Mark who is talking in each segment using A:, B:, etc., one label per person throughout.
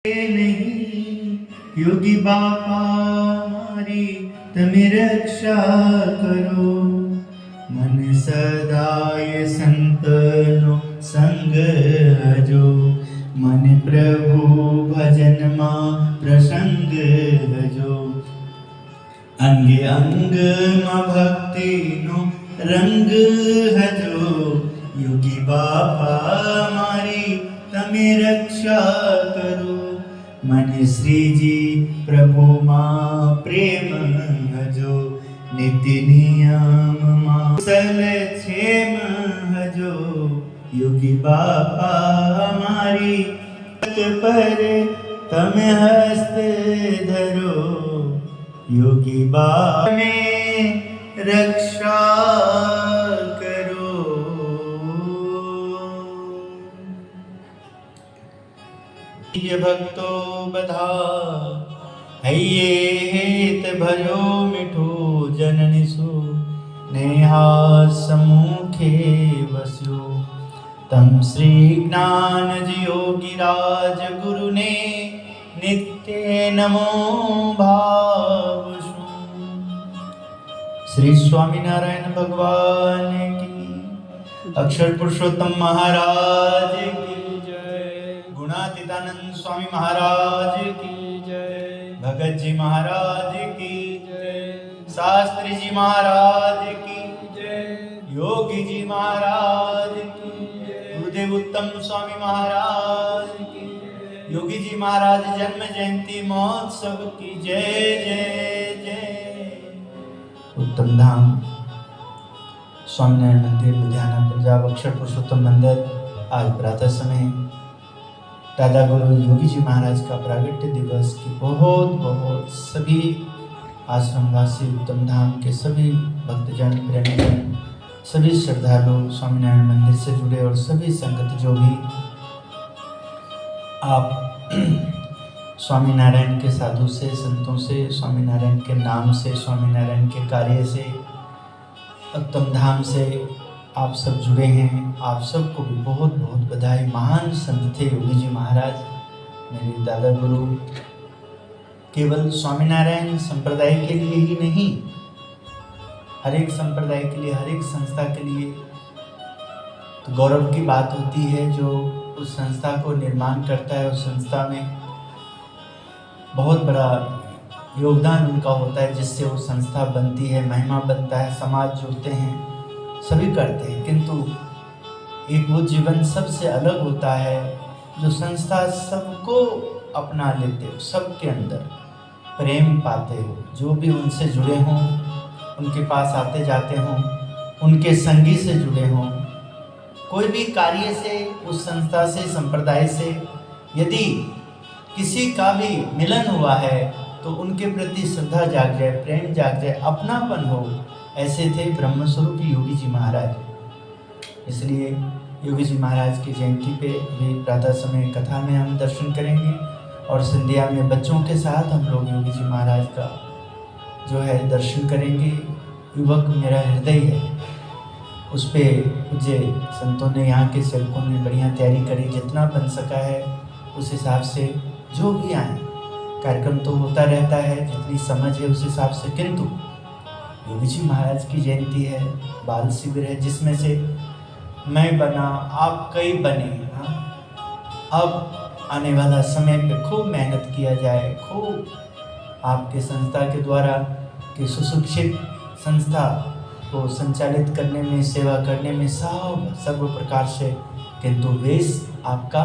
A: नहीं योगी बापा मारी तमे रक्षा करो। मन सदाय संतनो संग हजो, मन प्रभु भजन मा प्रसंग हजो। अंगे अंग मा भक्ति नो रंग हजो, योगी बापा मारी तमे रक्षा करो। मन श्री जी प्रभु मां प्रेम हजो, नित्य नियम मां सल क्षेम हजो। योगी बापा हमारी पर तम हस्त धरो, योगी बापा में रक्षा करो। ये भक्तो बधा हइये हेत भयो मिठो, जननि सु नेहा सम्मुखे वस्यो। तम श्री ज्ञान योगी राज गुरु ने नित्य नमो भावसु। श्री स्वामीनारायण भगवान की, अक्षर पुरुषोत्तम महाराज की, गुणातीतानंद स्वामी महाराज की जय, भगत जी महाराज की जय, शास्त्री जी महाराज की जय, योगी जी महाराज की जय, गुरुदेव उत्तम स्वामी महाराज की जय, योगी जी महाराज जन्म जयंती महोत्सव की जय जय जय। उत्तम धाम स्वामीनारायण मंदिर लुधियाना पंजाब, अक्षर पुरुषोत्तम मंदिर। आज प्रातः समय दादा गुरु योगी जी महाराज का प्रागट्य दिवस की बहुत सभी आश्रमवासी, उत्तम धाम के सभी भक्तजन, प्रेमीजन, सभी श्रद्धालु, स्वामीनारायण मंदिर से जुड़े और सभी संगत जो भी आप स्वामीनारायण के साधु से, संतों से, स्वामीनारायण के नाम से, स्वामीनारायण के कार्य से, उत्तम धाम से आप सब जुड़े हैं। आप सबको भी बहुत बधाई। महान संत थे योगी जी महाराज, मेरे दादा गुरु। केवल स्वामीनारायण संप्रदाय के लिए ही नहीं, हर एक संप्रदाय के लिए, हर एक संस्था के लिए तो गौरव की बात होती है। जो उस संस्था को निर्माण करता है, उस संस्था में बहुत बड़ा योगदान उनका होता है, जिससे वो संस्था बनती है, महिमा बनता है, समाज जुड़ते हैं, सभी करते हैं। किंतु एक वो जीवन सबसे अलग होता है जो संस्था सबको अपना लेते हो, सबके अंदर प्रेम पाते हो, जो भी उनसे जुड़े हों, उनके पास आते जाते हों, उनके संगी से जुड़े हों, कोई भी कार्य से, उस संस्था से, संप्रदाय से यदि किसी का भी मिलन हुआ है तो उनके प्रति श्रद्धा जाग जाए, प्रेम जाग जाए, अपनापन हो। ऐसे थे ब्रह्मस्वरूप योगी जी महाराज। इसलिए योगी जी महाराज की जयंती पे अभी प्रातः समय कथा में हम दर्शन करेंगे और संध्या में बच्चों के साथ हम लोग योगी जी महाराज का जो है दर्शन करेंगे। युवक मेरा हृदय है, उस पर पूज्य संतों ने, यहाँ के सेवकों ने बढ़िया तैयारी करी, जितना बन सका है उस हिसाब से जो भी आए। कार्यक्रम तो होता रहता है, जितनी समझ है उस हिसाब से। किंतु योगी जी महाराज की जयंती है, बाल शिविर है, जिसमें से मैं बना, आप कई बने। अब आने वाला समय पे खूब मेहनत किया जाए, खूब आपके संस्था के द्वारा कि सुशिक्षित संस्था को संचालित करने में, सेवा करने में सर्व प्रकार से। किंतु वेश आपका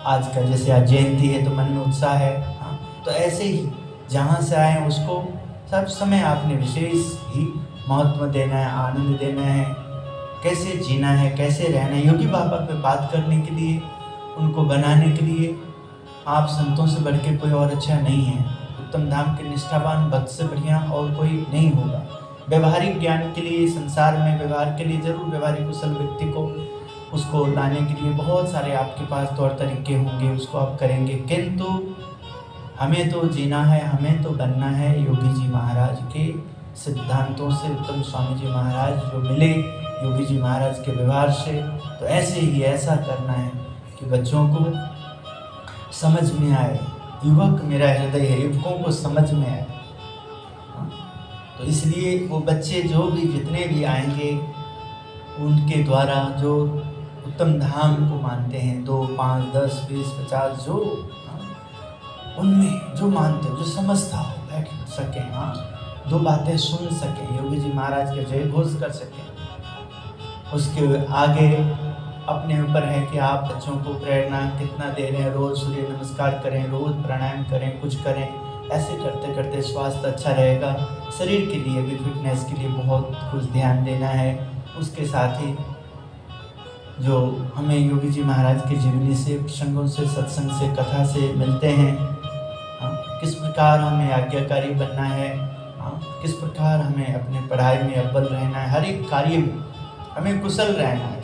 A: आज का, जैसे आज जयंती है तो मन में उत्साह है, तो ऐसे ही जहाँ से आए उसको सब समय आपने विशेष ही महत्व देना है, आनंद देना है, कैसे जीना है, कैसे रहना है। योगी बाबा पे बात करने के लिए, उनको बनाने के लिए आप संतों से बढ़ के कोई और अच्छा नहीं है। उत्तम धाम के निष्ठावान भक्त से बढ़िया और कोई नहीं होगा। व्यवहारिक ज्ञान के लिए, संसार में व्यवहार के लिए जरूर व्यवहारिक कुशल व्यक्ति को, उसको लाने के लिए बहुत सारे आपके पास तौर तरीके होंगे, उसको आप करेंगे। किंतु हमें तो जीना है, हमें तो बनना है योगी जी महाराज के सिद्धांतों से। उत्तम स्वामी जी महाराज जो मिले योगी जी महाराज के व्यवहार से, तो ऐसे ही ऐसा करना है कि बच्चों को समझ में आए, युवक मेरा हृदय है, युवकों को समझ में आए। तो इसलिए वो बच्चे जो भी जितने भी आएंगे उनके द्वारा जो उत्तम धाम को मानते हैं, 2, 5, 10, 20, 50 जो उनमें जो मानते हो, जो समझता हो, बैठ सकें, 2 बातें सुन सकें, योगी जी महाराज के जय घोष कर सकें। उसके आगे अपने ऊपर है कि आप बच्चों को प्रेरणा कितना दे रहे हैं, रोज़ सूर्य नमस्कार करें, रोज़ प्राणायाम करें, कुछ करें। ऐसे करते करते स्वास्थ्य अच्छा रहेगा। शरीर के लिए भी, फिटनेस के लिए बहुत कुछ ध्यान देना है। उसके साथ ही जो हमें योगी जी महाराज की जीवनी से, प्रसंगों से, सत्संग से, कथा से मिलते हैं, किस प्रकार हमें आज्ञाकारी बनना है, किस प्रकार हमें अपने पढ़ाई में अव्वल रहना है, हर एक कार्य में हमें कुशल रहना है,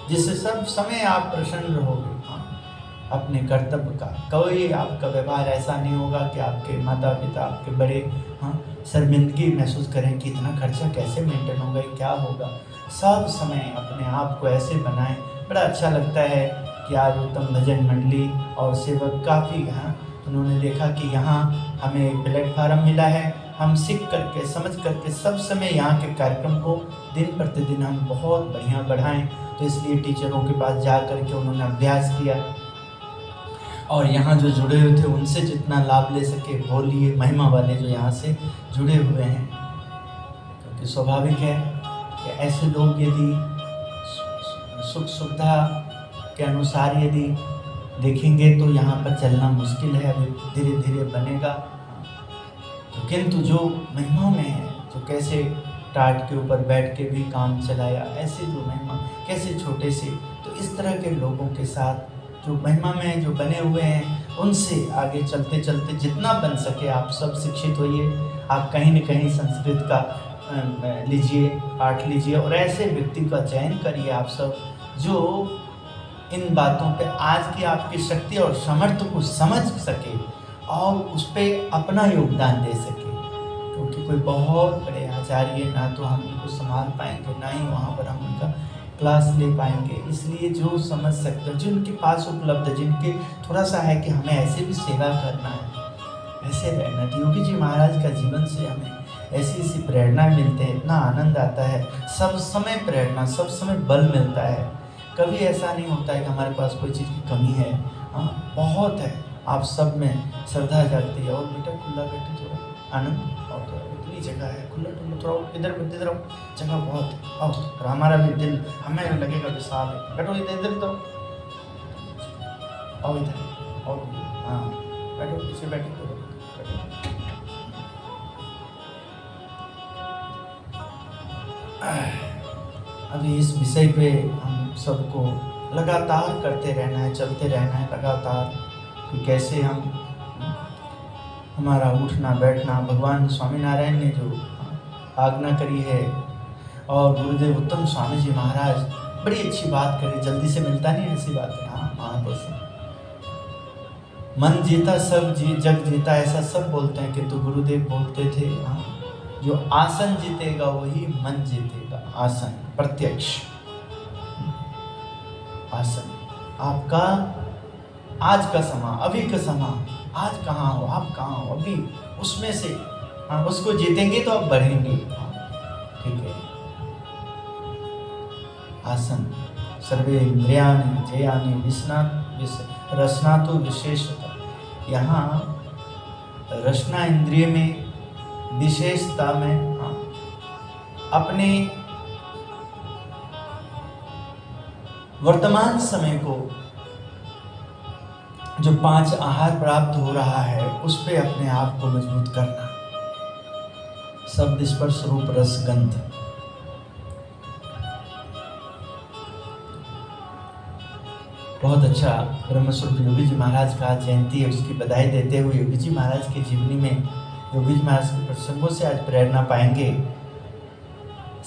A: जिससे सब समय आप प्रसन्न रहोगे अपने कर्तव्य का। कोई आपका व्यवहार ऐसा नहीं होगा कि आपके माता पिता, आपके बड़े शर्मिंदगी महसूस करें कि इतना खर्चा कैसे मेंटेन होगा, क्या होगा। सब समय अपने आप को ऐसे बनाएं। बड़ा अच्छा लगता है कि आज उत्तम भजन मंडली और सेवक काफ़ी उन्होंने देखा कि यहाँ हमें एक प्लेटफार्म मिला है, हम सीख करके, समझ करके सब समय यहाँ के कार्यक्रम को दिन प्रतिदिन हम बहुत बढ़िया बढ़ाएं। तो इसलिए टीचरों के पास जा करके उन्होंने अभ्यास किया और यहाँ जो जुड़े हुए थे उनसे जितना लाभ ले सके वो लिए। महिमा वाले जो यहाँ से जुड़े हुए हैं, क्योंकि स्वाभाविक है कि ऐसे लोग यदि सुख सुविधा के अनुसार यदि देखेंगे तो यहाँ पर चलना मुश्किल है, अभी धीरे धीरे बनेगा। तो किंतु जो महिमा में है, जो कैसे टाट के ऊपर बैठ के भी काम चलाया, ऐसे जो महिमा कैसे छोटे से, तो इस तरह के लोगों के साथ जो महिमा में जो बने हुए हैं उनसे आगे चलते चलते जितना बन सके आप सब शिक्षित होइए। आप कहीं न कहीं संस्कृत का लीजिए, पाठ लीजिए और ऐसे व्यक्ति का चयन करिए आप सब जो इन बातों पे आज की आपकी शक्ति और सामर्थ्य को समझ सके और उस पर अपना योगदान दे सके। क्योंकि कोई बहुत बड़े आचार्य ना तो हम उनको संभाल पाएंगे, ना ही वहाँ पर हम उनका क्लास ले पाएंगे। इसलिए जो समझ सकते हैं, जिनके पास उपलब्ध है, जिनके थोड़ा सा है कि हमें ऐसे भी सेवा करना है, ऐसे रहना। तो योगी जी महाराज का जीवन से हमें ऐसी ऐसी प्रेरणा मिलते हैं, इतना आनंद आता है, सब समय प्रेरणा, सब समय बल मिलता है। कभी ऐसा नहीं होता है कि हमारे पास कोई चीज़ की कमी है, बहुत है। आप सब में श्रद्धा जागती है। और बेटा खुला बैठे, थोड़ा आनंद और थोड़ा इतनी जगह है, खुला खुला थोड़ा इधर जगह बहुत है। और हमारा भी दिल हमें लगेगा विशाल है। बैठो इधर तो और इधर और बैठो, पीछे बैठो तो बैठो। अभी इस विषय पे हम सबको लगातार करते रहना है, चलते रहना है लगातार, कि कैसे हम हमारा उठना बैठना, भगवान स्वामीनारायण ने जो आज्ञा करी है और गुरुदेव उत्तम स्वामी जी महाराज बड़ी अच्छी बात करी, जल्दी से मिलता नहीं ऐसी बात है। महापुरुष मन जीता सब जग जीता, ऐसा सब बोलते हैं, किंतु गुरुदेव बोलते थे जो आसन जीतेगा वही मन जीतेगा। आसन प्रत्यक्ष आसन आपका आज का समा, अभी का समा, आज कहाँ हो, आप कहाँ हो अभी, उसमें से उसको जीतेंगे तो आप बढ़ेंगे। ठीक है। आसन सर्वे इंद्रियाणि जयानि रसना तो विशेषता। यहाँ रचना इंद्रिय में, विशेषता में अपने वर्तमान समय को जो 5 आहार प्राप्त हो रहा है उस पे अपने आप को मजबूत करना। शब्द स्पर्श रूप रस गंध। बहुत अच्छा ब्रह्मस्वरूप योगी जी महाराज का जयंती है, उसकी बधाई देते हुए योगी जी महाराज की जीवनी में योगी जी महाराज के प्रसंगों से आज प्रेरणा पाएंगे।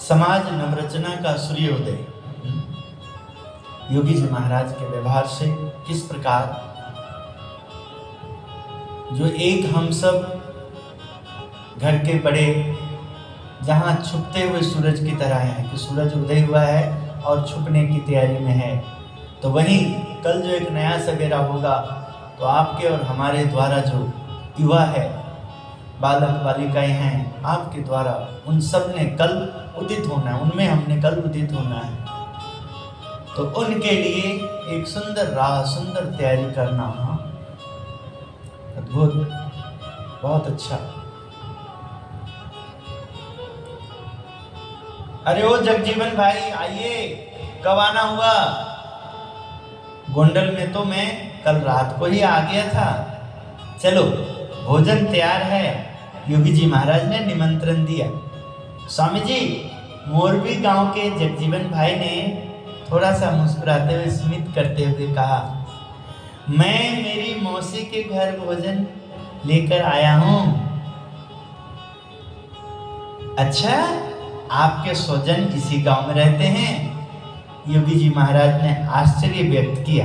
A: समाज नवरचना का सूर्योदय। योगी जी महाराज के व्यवहार से किस प्रकार जो एक हम सब घर के बड़े जहाँ छुपते हुए सूरज की तरह है कि सूरज उदय हुआ है और छुपने की तैयारी में है, तो वहीं कल जो एक नया सवेरा होगा तो आपके और हमारे द्वारा जो युवा है, बालक बालिकाएं हैं, आपके द्वारा उन सब ने कल उदित होना है, उनमें हमने कल उदित होना है। तो उनके लिए एक सुंदर राह, सुंदर तैयारी करना। हाँ, अद्भुत, बहुत अच्छा। अरे ओ जगजीवन भाई आइए, कब आना हुआ? गोंडल में तो मैं कल रात को ही आ गया था। चलो भोजन तैयार है, योगी जी महाराज ने निमंत्रण दिया। स्वामी जी, मोरबी गांव के जगजीवन भाई ने थोड़ा सा मुस्कुराते हुए स्मित करते हुए कहा, मैं मेरी मौसी के घर भोजन लेकर आया हूं। अच्छा, आपके स्वजन इसी गांव में रहते हैं? योगी जी महाराज ने आश्चर्य व्यक्त किया।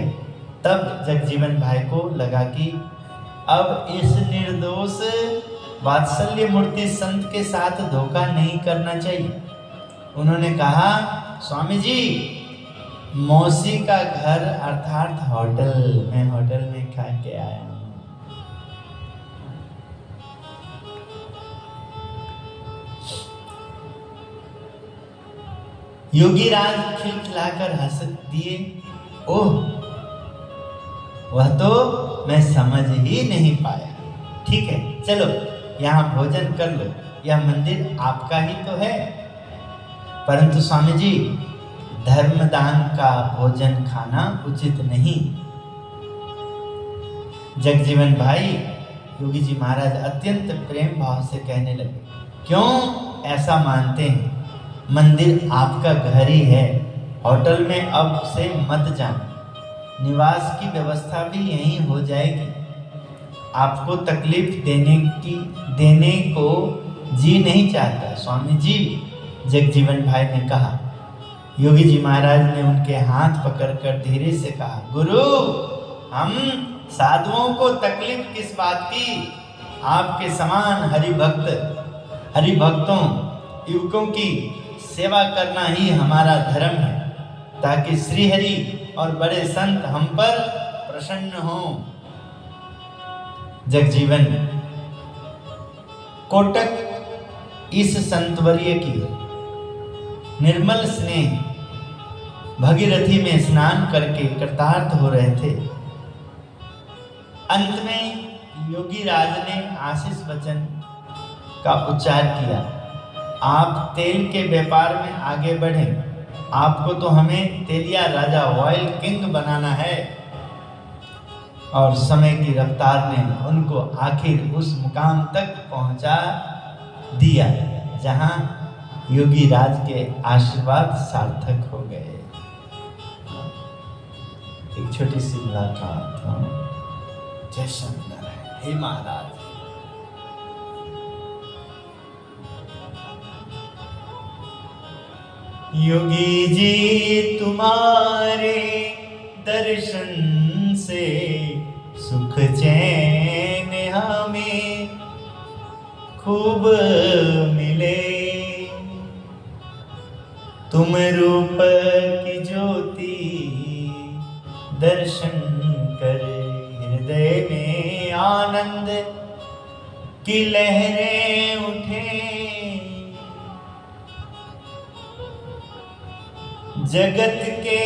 A: तब जगजीवन भाई को लगा कि अब इस निर्दोष वात्सल्य मूर्ति संत के साथ धोखा नहीं करना चाहिए। उन्होंने कहा, स्वामी जी, मौसी का घर अर्थात होटल, मैं होटल में खा के आया हूं। योगी राज खिलखिलाकर हंस दिए। ओह, वह तो मैं समझ ही नहीं पाया। ठीक है, चलो यहाँ भोजन कर लो, यह मंदिर आपका ही तो है। परंतु स्वामी जी, धर्मदान का भोजन खाना उचित नहीं। जगजीवन भाई, योगी जी महाराज अत्यंत प्रेम भाव से कहने लगे, क्यों ऐसा मानते हैं? मंदिर आपका घर ही है, होटल में अब से मत जाना, निवास की व्यवस्था भी यहीं हो जाएगी। आपको तकलीफ देने को जी नहीं चाहता स्वामी जी, जगजीवन भाई ने कहा। योगी जी महाराज ने उनके हाथ पकड़कर धीरे से कहा, गुरु, हम साधुओं को तकलीफ किस बात की? आपके समान हरिभक्तों युवकों की सेवा करना ही हमारा धर्म है, ताकि श्रीहरि और बड़े संत हम पर प्रसन्न हों। जगजीवन कोटक इस संतवर्य की निर्मल स्नेह भगीरथी में स्नान करके कृतार्थ हो रहे थे। अंत में योगी राज ने आशीष वचन का उच्चार किया, आप तेल के व्यापार में आगे बढ़ें, आपको तो हमें तेलिया राजा ऑयल किंग बनाना है। और समय की रफ्तार ने उनको आखिर उस मुकाम तक पहुंचा दिया जहां योगी राज के आशीर्वाद सार्थक हो गए। एक छोटी सी मुलाकात। जय शंकर। हे महाराज, योगी जी तुम्हारे दर्शन से सुख चैन हमें खूब मिले, तुम रूप की ज्योति दर्शन कर हृदय में आनंद की लहरें उठे। जगत के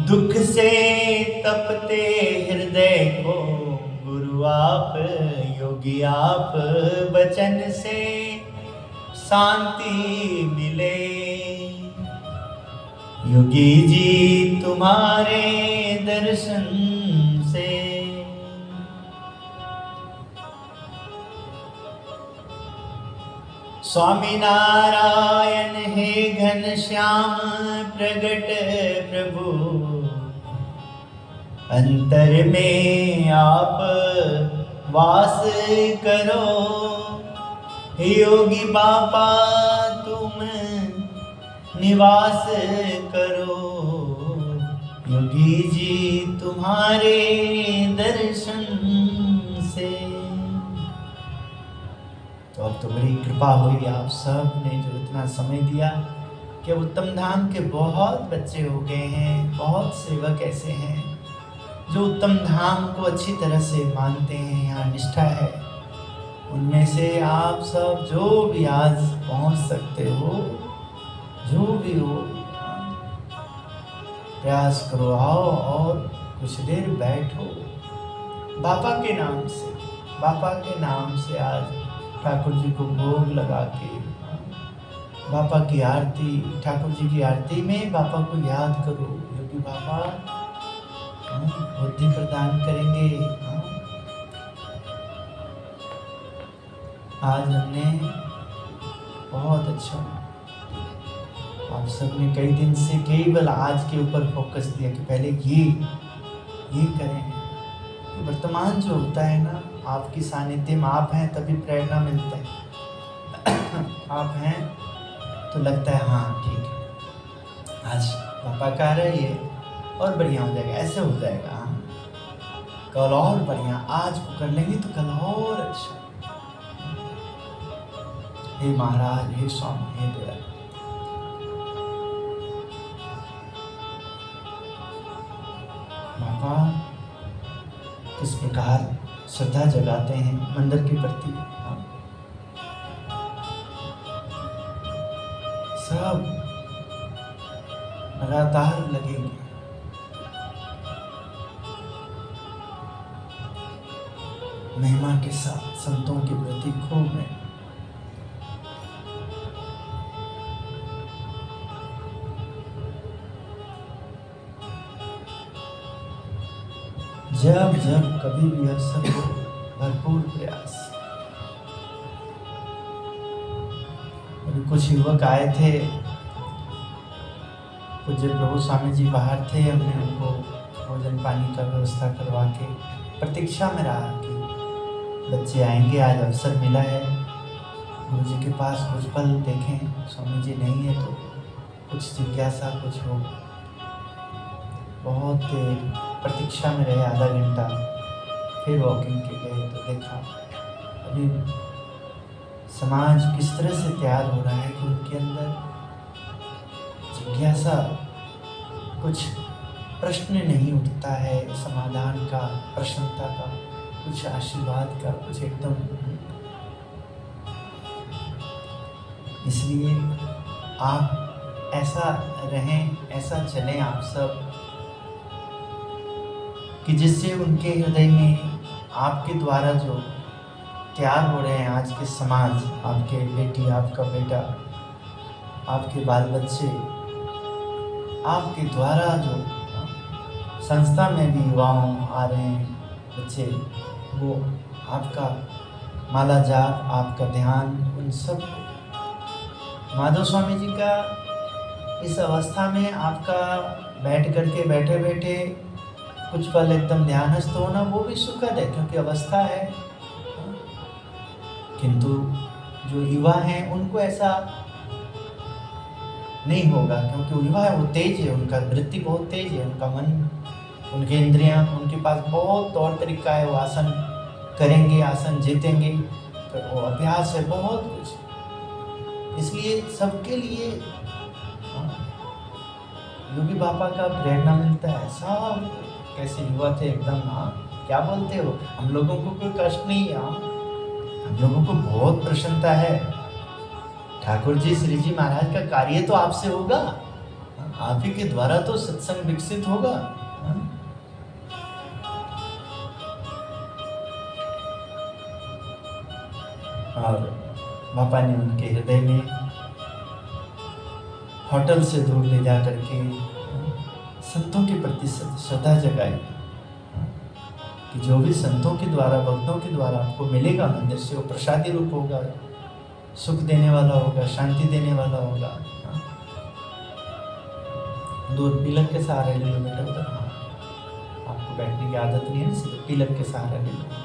A: दुख से तपते हृदय को गुरु आप, योगी आप, वचन से शांति मिले। योगी जी तुम्हारे दर्शन से स्वामी नारायण हे घनश्याम प्रगट प्रभु, अंतर में आप वास करो। हे योगी बाबा तुम निवास करो, योगी जी तुम्हारे दर्शन से। तो अब तो बड़ी कृपा हुई आप सब ने जो इतना समय दिया कि उत्तम धाम के बहुत बच्चे हो गए हैं, बहुत सेवक ऐसे हैं जो उत्तम धाम को अच्छी तरह से मानते हैं, यहाँ निष्ठा है, उनमें से आप सब जो भी आज पहुंच सकते हो, जो भी हो, प्रयास करो, आओ और कुछ देर बैठो। बाबा के नाम से, बाबा के नाम से आज ठाकुर जी को भोग लगा के बाबा की आरती, ठाकुर जी की आरती में बाबा को याद करो, क्योंकि बाबा बुद्धि प्रदान करेंगे। आज हमने बहुत अच्छा, आप सबने कई दिन से केवल आज के ऊपर फोकस दिया कि पहले ये करें। वर्तमान जो होता है ना, आपकी सानिध्य में आप हैं तभी प्रेरणा मिलता है। आप हैं तो लगता है हाँ ठीक है, आज पापा कह रहे ये और बढ़िया हो जाएगा, ऐसे हो जाएगा, हाँ कल और बढ़िया, आज को कर लेंगे तो कल और अच्छा। हे महाराज, हे स्वामी, हे दया, बाबा किस प्रकार श्रद्धा जगाते हैं मंदिर के प्रति, सब लगातार लगेंगे। महिमा के साथ संतों के प्रति खूब है। जब जब कभी भी अवसर हो, भरपूर प्रयास। अभी कुछ युवक आए थे, पूज्य प्रभु स्वामी जी बाहर थे, हमने उनको भोजन पानी का व्यवस्था करवा के प्रतीक्षा में रहा कि बच्चे आएंगे, आज अवसर मिला है गुरु जी के पास कुछ पल देखें, स्वामी जी नहीं है तो कुछ जिज्ञासा कुछ हो। बहुत देर प्रतीक्षा में रहे, आधा घंटा, फिर वॉकिंग के गए तो देखा अभी समाज किस तरह से तैयार हो रहा है कि उनके अंदर जिज्ञासा, कुछ प्रश्न नहीं उठता है, समाधान का, प्रसन्नता का, कुछ आशीर्वाद का, कुछ एकदम। इसलिए आप ऐसा रहें, ऐसा चलें आप सब कि जिससे उनके हृदय में आपके द्वारा जो तैयार हो रहे हैं आज के समाज, आपके बेटी, आपका बेटा, आपके बाल बच्चे, आपके द्वारा जो संस्था में भी युवाओं आ रहे हैं बच्चे, वो आपका माला जाप, आपका ध्यान, उन सब माधव स्वामी जी का इस अवस्था में आपका बैठ करके बैठे बैठे कुछ पल एकदम ध्यानस्थ होना, वो भी सुखद है क्योंकि अवस्था है। किंतु जो युवा हैं उनको ऐसा नहीं होगा, क्योंकि युवा है वो तेज है, उनका वृत्ति बहुत तेज है, उनका मन, उनके इंद्रियां, उनके पास बहुत तौर तरीका है, वो आसन करेंगे, आसन जीतेंगे, तो वो अभ्यास है बहुत कुछ। इसलिए सबके लिए योगी बाबा का प्रेरणा मिलता है। सब कैसे युवा थे एकदम, हाँ क्या बोलते हो, हम लोगों को कोई कष्ट नहीं है, हम लोगों को बहुत प्रसन्नता है। ठाकुर जी, श्री जी महाराज का कार्य तो आपसे होगा, आप ही के द्वारा तो सत्संग विकसित होगा। और बापा ने उनके हृदय में होटल से दूर ले जा करके संतों के प्रति श्रद्धा जगाई कि जो भी संतों के द्वारा, भक्तों के द्वारा आपको मिलेगा मंदिर से, वो प्रसादी रूप होगा, सुख देने वाला होगा, शांति देने वाला होगा। दूर पिलर के सहारे ले लो बेटा उधर, आपको बैठने की आदत नहीं है ना, सिर्फ पिलर के सहारे ले लो।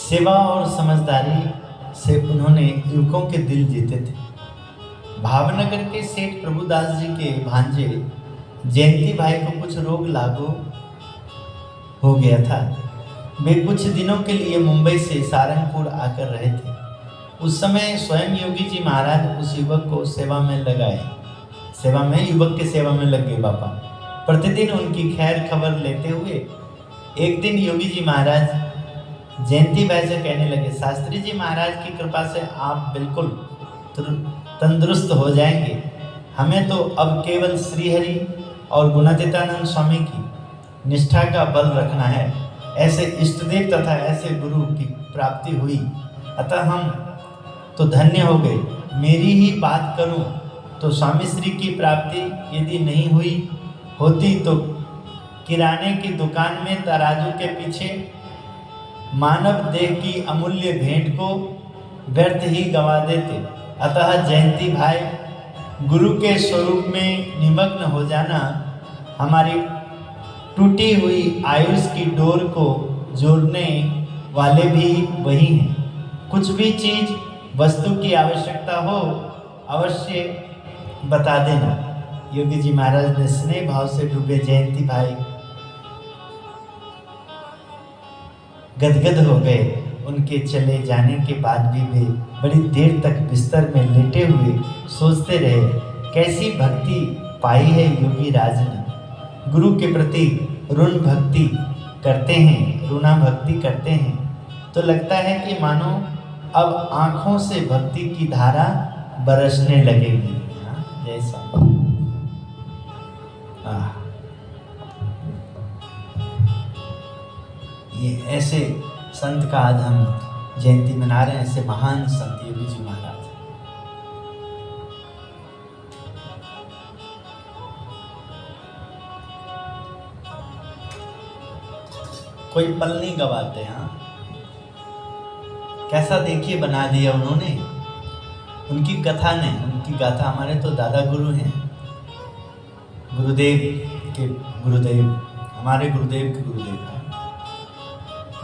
A: सेवा और समझदारी से उन्होंने युवकों के दिल जीते थे। भावनगर के सेठ प्रभुदास जी के भांजे जयंती भाई को कुछ रोग लागू हो गया था। वे कुछ दिनों के लिए मुंबई से सारंगपुर आकर रहे थे। उस समय स्वयं योगी जी महाराज उस युवक को सेवा में लगाए। युवक के सेवा में लग गए बापा। प्रतिदिन उनकी खैर खबर लेते हुए एक दिन योगी जी महाराज जयंती भाई से कहने लगे, शास्त्री जी महाराज की कृपा से आप बिल्कुल तंदुरुस्त हो जाएंगे। हमें तो अब केवल श्रीहरि और गुणातीतानंद स्वामी की निष्ठा का बल रखना है। ऐसे इष्टदेव तथा ऐसे गुरु की प्राप्ति हुई, अतः हम तो धन्य हो गए। मेरी ही बात करूं तो स्वामी श्री की प्राप्ति यदि नहीं होती तो किराने की दुकान में तराजू के पीछे मानव देह की अमूल्य भेंट को व्यर्थ ही गंवा देते। अतः जयंती भाई, गुरु के स्वरूप में निमग्न हो जाना हमारी टूटी हुई आयुष की डोर को जोड़ने वाले भी वही हैं। कुछ भी चीज वस्तु की आवश्यकता हो अवश्य बता देना। योगी जी महाराज ने स्नेह भाव से डूबे जयंती भाई गदगद हो गए। उनके चले जाने के बाद भी वे बड़ी देर तक बिस्तर में लेटे हुए सोचते रहे, कैसी भक्ति पाई है योगी राज ने। गुरु के प्रति ऋणा भक्ति करते हैं तो लगता है कि मानो अब आंखों से भक्ति की धारा बरसने लगेगी। जैसा ये ऐसे संत का आज हम जयंती मना रहे हैं, ऐसे महान संत योगी जी महाराज। कोई पल नहीं गवाते। कैसा देखिए बना दिया उन्होंने। उनकी कथा ने, उनकी गाथा, हमारे तो दादा गुरु हैं, गुरुदेव के गुरुदेव, हमारे गुरुदेव के गुरुदेव।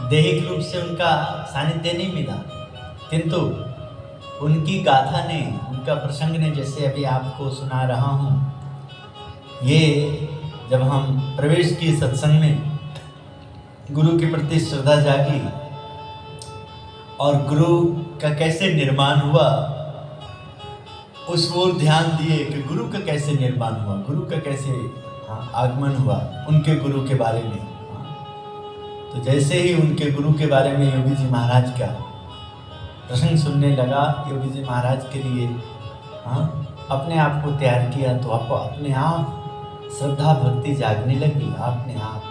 A: दैहिक रूप से उनका सानिध्य नहीं मिला, किंतु उनकी गाथा ने, उनका प्रसंग ने, जैसे अभी आपको सुना रहा हूँ, ये जब हम प्रवेश किए सत्संग में, गुरु के प्रति श्रद्धा जागी और गुरु का कैसे निर्माण हुआ उस ओर ध्यान दिए कि गुरु का कैसे निर्माण हुआ, गुरु का कैसे आगमन हुआ, उनके गुरु के बारे में। तो जैसे ही उनके गुरु के बारे में योगी जी महाराज का प्रसंग सुनने लगा, योगी जी महाराज के लिए अपने आप को तैयार किया, तो आपको अपने आप श्रद्धा भक्ति जागने लगी। अपने आप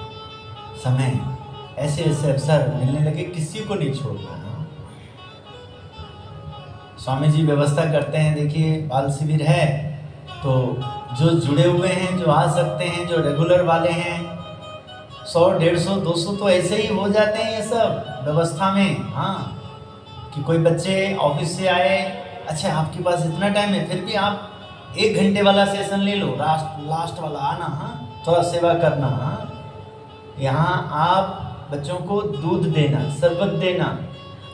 A: समय ऐसे ऐसे अवसर मिलने लगे, किसी को नहीं छोड़ना। स्वामी जी व्यवस्था करते हैं, देखिए बाल शिविर है तो जो जुड़े हुए हैं, जो आ सकते हैं, जो रेगुलर वाले हैं, 100, 150, 200 तो ऐसे ही हो जाते हैं ये सब व्यवस्था में। कि कोई बच्चे ऑफिस से आए, अच्छा आपके पास इतना टाइम है, फिर भी आप 1 घंटे वाला सेशन ले लो, लास्ट वाला आना, थोड़ा सेवा करना। यहाँ आप बच्चों को दूध देना, शरबत देना,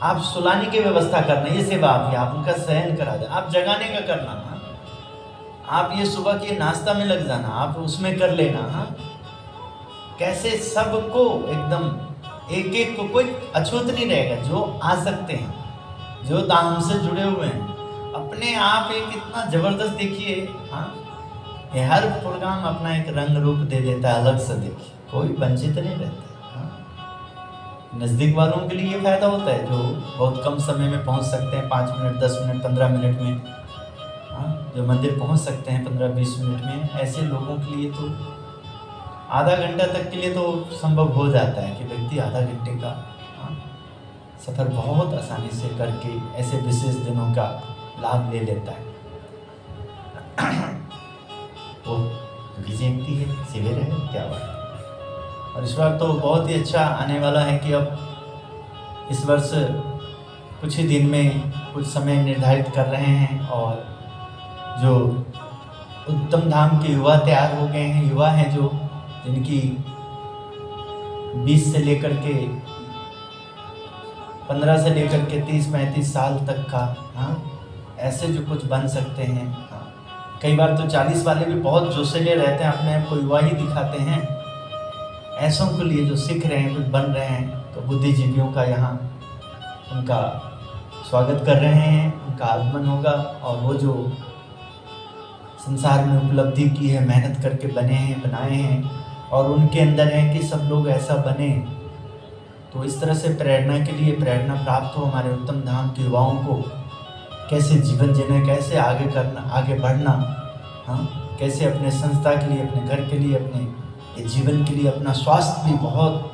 A: आप सुलाने की व्यवस्था करना, ये सेवा आपकी, आप उनका शयन करा देना, आप जगाने का करना, आप ये सुबह के नाश्ता में लग जाना, आप उसमें कर लेना। कैसे सबको एकदम एक एक को कोई अछूत नहीं रहेगा, जो आ सकते हैं, जो दाम से जुड़े हुए हैं, अपने आप एक इतना जबरदस्त देखिए। ये हर प्रोग्राम अपना एक रंग रूप दे देता है अलग से, देखिए कोई वंचित नहीं रहता। नज़दीक वालों के लिए ये फायदा होता है, जो बहुत कम समय में पहुंच सकते हैं, 5 मिनट, 10 मिनट, 15 मिनट में, जो मंदिर पहुंच सकते हैं 15-20 मिनट में, ऐसे लोगों के लिए तो आधा घंटा तक के लिए तो संभव हो जाता है कि व्यक्ति आधा घंटे का सफ़र बहुत आसानी से करके ऐसे विशेष दिनों का लाभ ले लेता है। वो जयंती है, शिविर है, क्या बात है। और इस बार तो बहुत ही अच्छा आने वाला है कि अब इस वर्ष कुछ ही दिन में कुछ समय निर्धारित कर रहे हैं, और जो उत्तम धाम के युवा तैयार हो गए हैं, युवा हैं जो जिनकी 20 से लेकर के 15 से लेकर के 30-35 साल तक का, हाँ, ऐसे जो कुछ बन सकते हैं। हाँ, कई बार तो 40 वाले भी बहुत जोशीले रहते हैं, अपने आप को युवा ही दिखाते हैं। ऐसों के लिए जो सीख रहे हैं, कुछ बन रहे हैं, तो बुद्धिजीवियों का यहाँ उनका स्वागत कर रहे हैं, उनका आगमन होगा। और वो जो संसार में उपलब्धि की है, मेहनत करके बने हैं, बनाए हैं, और उनके अंदर है कि सब लोग ऐसा बने। तो इस तरह से प्रेरणा के लिए प्रेरणा प्राप्त हो हमारे उत्तम धाम के युवाओं को, कैसे जीवन जीना, कैसे आगे करना, आगे बढ़ना, हाँ, कैसे अपने संस्था के लिए, अपने घर के लिए, अपने जीवन के लिए, अपना स्वास्थ्य भी बहुत,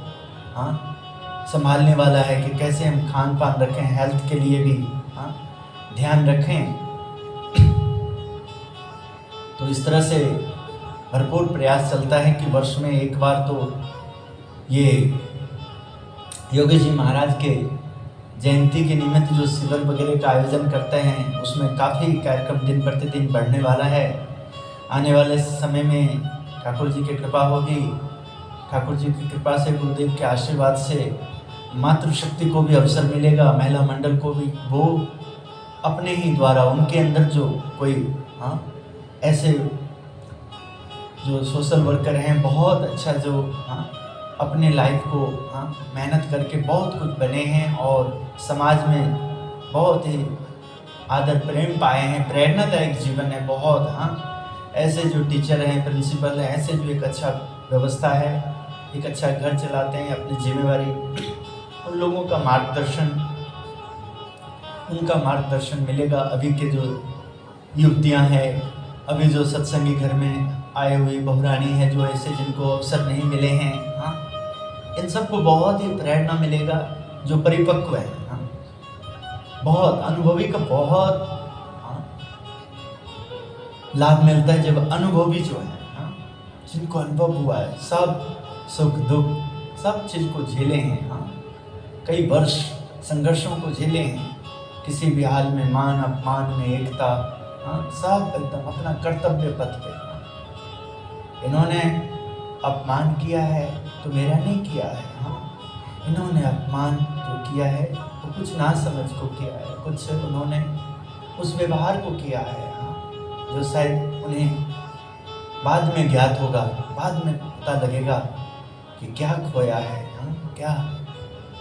A: हाँ, संभालने वाला है कि कैसे हम खान पान रखें, हेल्थ के लिए भी, हाँ, ध्यान रखें। तो इस तरह से भरपूर प्रयास चलता है कि वर्ष में एक बार तो ये योगी जी महाराज के जयंती के निमित्त जो शिविर वगैरह का आयोजन करते हैं, उसमें काफ़ी कार्यक्रम दिन प्रतिदिन बढ़ने वाला है। आने वाले समय में ठाकुर जी की कृपा होगी, ठाकुर जी की कृपा से, गुरुदेव के आशीर्वाद से मातृशक्ति को भी अवसर मिलेगा, महिला मंडल को भी, वो अपने ही द्वारा उनके अंदर जो कोई, हाँ, ऐसे जो सोशल वर्कर हैं, बहुत अच्छा जो, हाँ, अपने लाइफ को, हाँ, मेहनत करके बहुत कुछ बने हैं और समाज में बहुत ही आदर प्रेम पाए हैं, प्रेरणादायक जीवन है बहुत। हाँ, ऐसे जो टीचर हैं, प्रिंसिपल हैं, ऐसे जो एक अच्छा व्यवस्था है, एक अच्छा घर चलाते हैं, अपनी जिम्मेवारी, उन लोगों का मार्गदर्शन, उनका मार्गदर्शन मिलेगा। अभी के जो युवतियां हैं, अभी जो सत्संगी घर में आए हुई बहुरानी है, जो ऐसे जिनको अवसर नहीं मिले हैं, हाँ, इन सबको बहुत ही प्रेरणा मिलेगा, जो परिपक्व है, हाँ, बहुत अनुभवी का बहुत, हाँ, लाभ मिलता है जब अनुभवी जो है, हाँ, जिनको अनुभव हुआ है, सब सुख दुख सब चीज़ को झेले हैं, हाँ, कई वर्ष संघर्षों को झेले हैं, किसी भी हाल में मान अपमान में एकता, हाँ, सब एकदम अपना कर्तव्य पथ पे। इन्होंने अपमान किया है तो मेरा नहीं किया है, हाँ, इन्होंने अपमान जो किया है वो कुछ ना समझ को किया है, कुछ उन्होंने उस व्यवहार को किया है, हाँ, जो शायद उन्हें बाद में ज्ञात होगा, बाद में पता लगेगा कि क्या खोया है, हाँ, क्या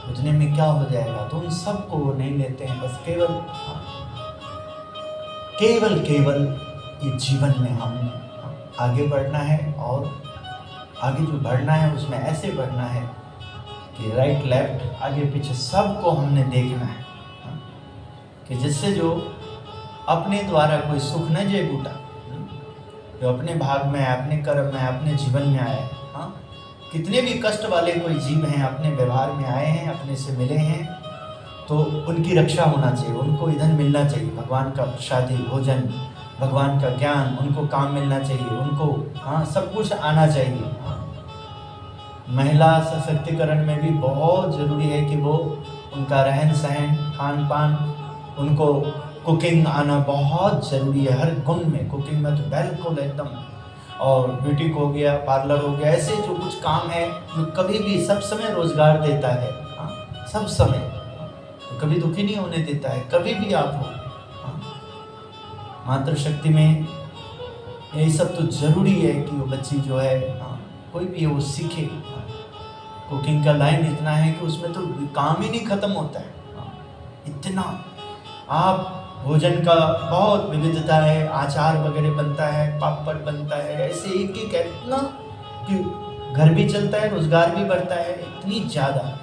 A: बुझने में क्या हो जाएगा। तो उन सब को वो नहीं लेते हैं, बस केवल, हाँ, केवल ये जीवन में हमने, हाँ, आगे बढ़ना है, और आगे जो बढ़ना है उसमें ऐसे बढ़ना है कि राइट लेफ्ट आगे पीछे सबको हमने देखना है, हाँ, कि जिससे जो अपने द्वारा कोई सुख न जे बूटा, जो अपने भाग में है, अपने कर्म में, अपने जीवन में आए, हाँ, कितने भी कष्ट वाले कोई जीव हैं, अपने व्यवहार में आए हैं, अपने से मिले हैं, तो उनकी रक्षा होना चाहिए, उनको ईंधन मिलना चाहिए, भगवान का प्रसादी भोजन, भगवान का ज्ञान, उनको काम मिलना चाहिए, उनको, हाँ, सब कुछ आना चाहिए। हाँ, महिला सशक्तिकरण में भी बहुत ज़रूरी है कि वो उनका रहन सहन, खान पान, उनको कुकिंग आना बहुत ज़रूरी है, हर गुण में, कुकिंग में तो बिल्कुल एकदम, और ब्यूटी हो गया, पार्लर हो गया, ऐसे जो कुछ काम है जो कभी भी सब समय रोजगार देता है, हाँ, सब समय, तो कभी दुखी नहीं होने देता है, कभी भी आप हो, हाँ, मातृशक्ति में यही सब तो जरूरी है कि वो बच्ची जो है, हाँ, कोई भी है वो सीखे। हाँ, कुकिंग का लाइन इतना है कि उसमें तो काम ही नहीं खत्म होता है, हाँ, इतना आप भोजन का बहुत विविधता है, आचार वगैरह बनता है, पापड़ बनता है, ऐसे एक एक इतना कि घर भी चलता है, रोजगार भी बढ़ता है, इतनी ज़्यादा।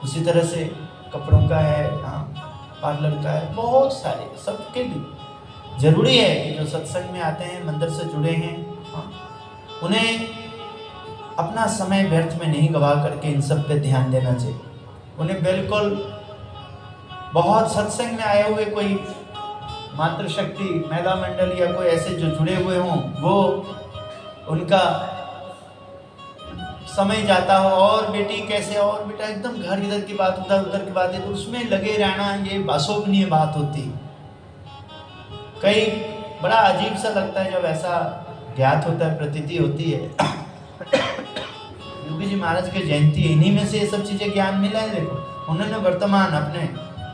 A: उसी तरह से कपड़ों का है, हाँ, पार्लर का है, बहुत सारे, सबके लिए ज़रूरी है कि जो सत्संग में आते हैं, मंदिर से जुड़े हैं, हाँ, उन्हें अपना समय व्यर्थ में नहीं गवा करके इन सब पे ध्यान देना चाहिए। उन्हें बिल्कुल, बहुत सत्संग में आए हुए कोई मातृशक्ति महिला मंडल या कोई ऐसे जो जुड़े हुए हों, वो उनका समय जाता हो, और बेटी कैसे, और बेटा एकदम घर इधर की बात उधर की बात है, तो उसमें लगे रहना ये अशोभनीय बात होती। कई बड़ा अजीब सा लगता है जब ऐसा ज्ञात होता है, प्रतीति होती है। योगी जी महाराज की जयंती, इन्हीं में से ये सब चीजें ज्ञान मिला है। देखो उन्होंने वर्तमान अपने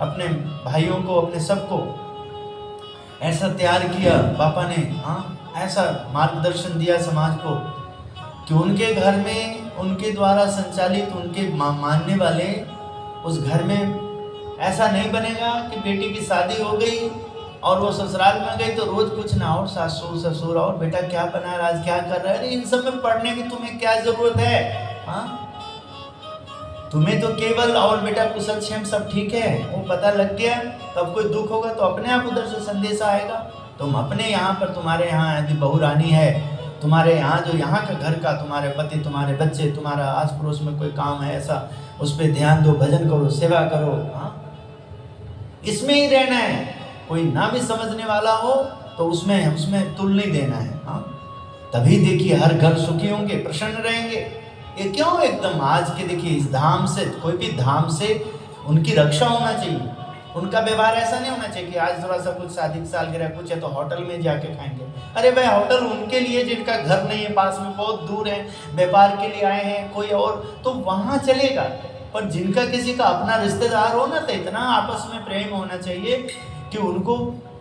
A: अपने भाइयों को, अपने सबको ऐसा तैयार किया बापा ने, हाँ, ऐसा मार्गदर्शन दिया समाज को कि उनके घर में उनके द्वारा संचालित, उनके मानने वाले उस घर में ऐसा नहीं बनेगा कि बेटी की शादी हो गई और वो ससुराल में गई तो रोज कुछ ना, और सासू ससुर और बेटा क्या बना रहा, आज क्या कर रहा है, अरे इन सब में पढ़ने की तुम्हें क्या जरूरत है, हाँ, तुम्हें तो केवल और बेटा कुशल क्षेम सब ठीक है वो पता लग गया, तब कोई दुख होगा तो अपने आप उधर से संदेश आएगा। तुम अपने यहाँ पर, तुम्हारे यहाँ यदि बहू रानी है, तुम्हारे यहाँ जो यहाँ का घर का तुम्हारे पति, तुम्हारे बच्चे, तुम्हारा आस पड़ोस में कोई काम है ऐसा, उस पर ध्यान दो, भजन करो, सेवा करो, हाँ, इसमें ही रहना है। कोई ना भी समझने वाला हो तो उसमें तुल नहीं देना है, हाँ, तभी देखिए हर घर सुखी होंगे, प्रसन्न रहेंगे। ये क्यों एकदम आज के देखिए इस धाम से, कोई भी धाम से उनकी रक्षा होना चाहिए, उनका व्यवहार ऐसा नहीं होना चाहिए कि आज थोड़ा सा कुछ शादी सालगिरह कुछ है तो होटल में जाके खाएंगे। अरे भाई होटल उनके लिए जिनका घर नहीं है, पास में बहुत दूर है, व्यापार के लिए आए हैं कोई और, तो वहाँ चलेगा, पर जिनका किसी का अपना रिश्तेदार हो ना तो इतना आपस में प्रेम होना चाहिए कि उनको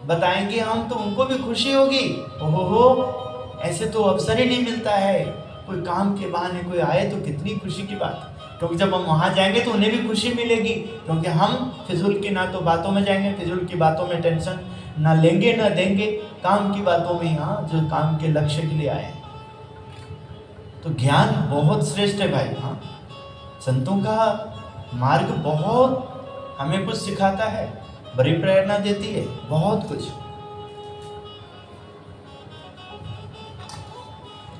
A: बताएंगे हम तो उनको भी खुशी होगी। ओहो, ऐसे तो अवसर ही नहीं मिलता है, कोई काम के बहाने कोई आए तो कितनी खुशी की बात, क्योंकि जब हम वहाँ जाएंगे तो उन्हें भी खुशी मिलेगी, क्योंकि हम फिजूल की ना तो बातों में जाएंगे, फिजूल की बातों में टेंशन ना लेंगे ना देंगे, काम की बातों में, हाँ, जो काम के लक्ष्य के लिए आए। तो ज्ञान बहुत श्रेष्ठ है भाई, हाँ, संतों का मार्ग बहुत हमें कुछ सिखाता है, बड़ी प्रेरणा देती है, बहुत कुछ।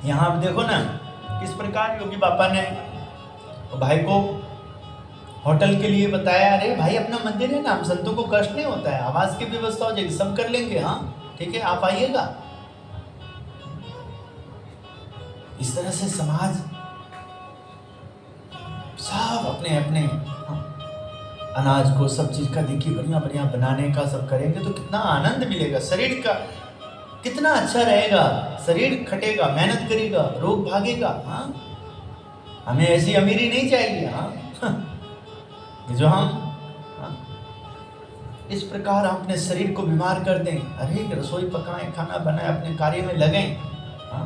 A: यहाँ आप देखो ना किस प्रकार योगी बापा ने भाई को होटल के लिए बताया, अरे भाई अपना मंदिर है ना, हम संतों को कष्ट नहीं होता है, आवास की व्यवस्था हो जाएगी, सब कर लेंगे, हाँ ठीक है आप आइएगा। इस तरह से समाज सब अपने अपने, हाँ, अनाज को सब चीज का देखिए बढ़िया बढ़िया बनाने का सब करेंगे तो कितना आनंद मिलेगा, शरीर का कितना अच्छा रहेगा, शरीर खटेगा, मेहनत करेगा, रोग भागेगा, हाँ, हमें ऐसी अमीरी नहीं चाहिए, हाँ जो हम, हाँ, इस प्रकार हम अपने शरीर को बीमार कर दें, अरे रसोई पकाएं, खाना बनाएं, अपने कार्य में लगें, हाँ,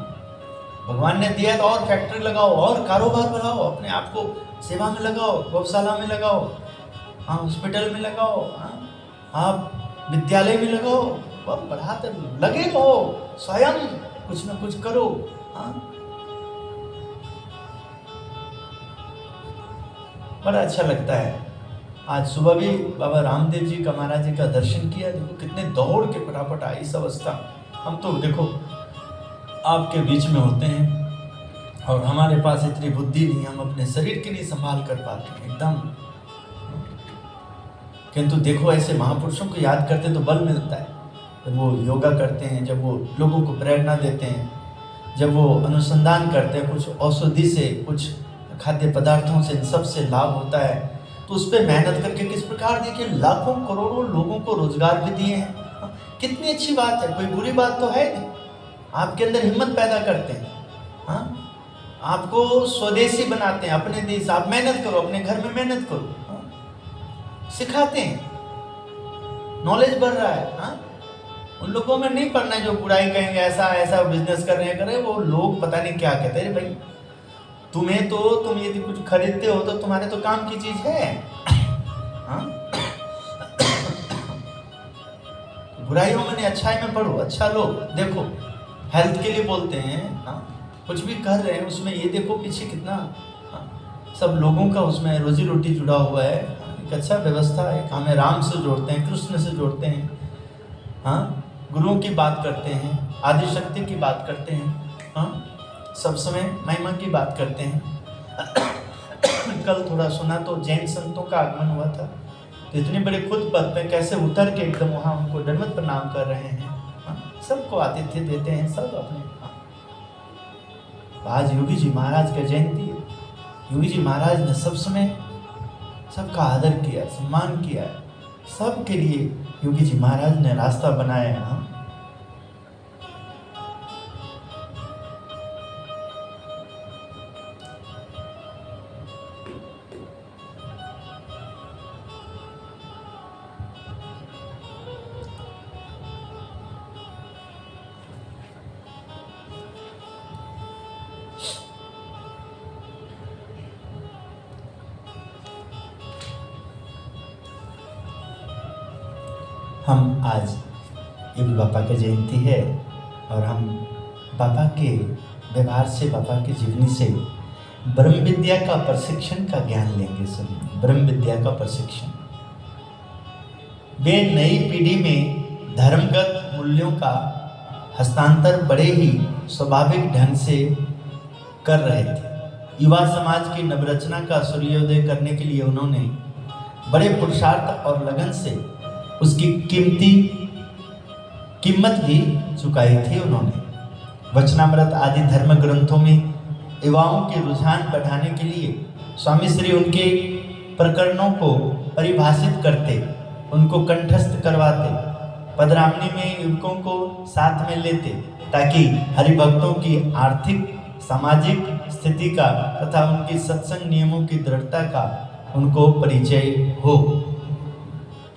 A: भगवान ने दिया तो और फैक्ट्री लगाओ और कारोबार बढ़ाओ, अपने आप को सेवा में लगाओ, गौशाला में लगाओ, हाँ, हॉस्पिटल में लगाओ, हाँ, आप विद्यालय में लगाओ, बढ़ाते लगे रहो, स्वयं कुछ न कुछ करो, हाँ, बड़ा अच्छा लगता है। आज सुबह भी बाबा रामदेव जी का, महाराज जी का दर्शन किया, देखो कितने दौड़ के फटाफट आई इस अवस्था। हम तो देखो आपके बीच में होते हैं और हमारे पास इतनी बुद्धि नहीं, हम अपने शरीर की नहीं संभाल कर पाते हैं एकदम, किंतु देखो ऐसे महापुरुषों को याद करते तो बल मिलता है, जब वो योगा करते हैं, जब वो लोगों को प्रेरणा देते हैं, जब वो अनुसंधान करते हैं, कुछ औषधि से, कुछ खाद्य पदार्थों से, इन सब से लाभ होता है, तो उस पर मेहनत करके किस प्रकार देखिए लाखों करोड़ों लोगों को रोजगार भी दिए हैं, कितनी अच्छी बात है, कोई बुरी बात तो है नहीं, आपके अंदर हिम्मत पैदा करते हैं, हाँ, आपको स्वदेशी बनाते हैं, अपने देश, आप मेहनत करो, अपने घर में मेहनत करो, हाँ? सिखाते हैं, नॉलेज बढ़ रहा है, हाँ? उन लोगों में नहीं पढ़ना जो बुराई कहेंगे, ऐसा ऐसा बिजनेस कर रहे हैं, करे वो लोग पता नहीं क्या कहते हैं, भाई तुम्हें तो, तुम यदि कुछ खरीदते हो तो तुम्हारे तो काम की चीज है, हाँ? बुराइयों में नहीं, अच्छाई में पढ़ो, अच्छा लो, देखो हेल्थ के लिए बोलते हैं, हाँ, कुछ भी कर रहे हैं उसमें ये देखो पीछे कितना, हाँ, सब लोगों का उसमें रोजी रोटी जुड़ा हुआ है, एक अच्छा व्यवस्था है, हमें राम से जोड़ते हैं, कृष्ण से जोड़ते हैं, हाँ, गुरुओं की बात करते हैं, आदि शक्ति की बात करते हैं, हाँ, सब समय महिमा की बात करते हैं। कल थोड़ा सुना तो जैन संतों का आगमन हुआ था, तो इतने बड़े खुद पद पे कैसे उतर के एकदम वहाँ उनको दंडवत प्रणाम कर रहे हैं, हाँ, सबको आतिथ्य देते हैं, सब अपने, हाँ। आज योगी जी महाराज का जयंती है, योगी जी महाराज ने सब समय सबका आदर किया, सम्मान किया, सबके लिए योगी जी महाराज ने रास्ता बनाया, हाँ। हम आज योगी बापा की जयंती है और हम बाबा के व्यवहार से, बाबा की जीवनी से ब्रह्म विद्या का प्रशिक्षण का ज्ञान लेंगे। सुनिए, ब्रह्म विद्या का प्रशिक्षण। वे नई पीढ़ी में धर्मगत मूल्यों का हस्तांतर बड़े ही स्वाभाविक ढंग से कर रहे थे। युवा समाज की नवरचना का सूर्योदय करने के लिए उन्होंने बड़े पुरुषार्थ और लगन से उसकी कीमत भी चुकाई थी। उन्होंने वचनामृत आदि धर्म ग्रंथों में युवाओं के रुझान बढ़ाने के लिए स्वामी श्री उनके प्रकरणों को परिभाषित करते, उनको कंठस्थ करवाते, पदरामनी में युवकों को साथ में लेते ताकि हरिभक्तों की आर्थिक सामाजिक स्थिति का तथा उनकी सत्संग नियमों की दृढ़ता का उनको परिचय हो।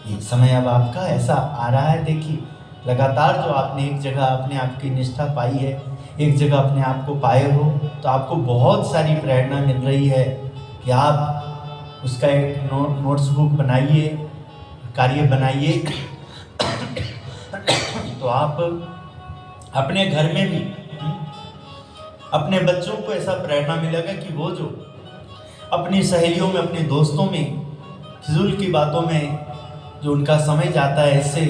A: ये समय अब आपका ऐसा आ रहा है। देखिए, लगातार जो आपने एक जगह अपने आप की निष्ठा पाई है, एक जगह अपने आप को पाए हो, तो आपको बहुत सारी प्रेरणा मिल रही है कि आप उसका एक नोट्स बुक बनाइए, कार्य बनाइए। तो आप अपने घर में भी अपने बच्चों को ऐसा प्रेरणा मिलेगा कि वो जो अपनी सहेलियों में, अपने दोस्तों में फिजूल की बातों में जो उनका समय जाता है, इससे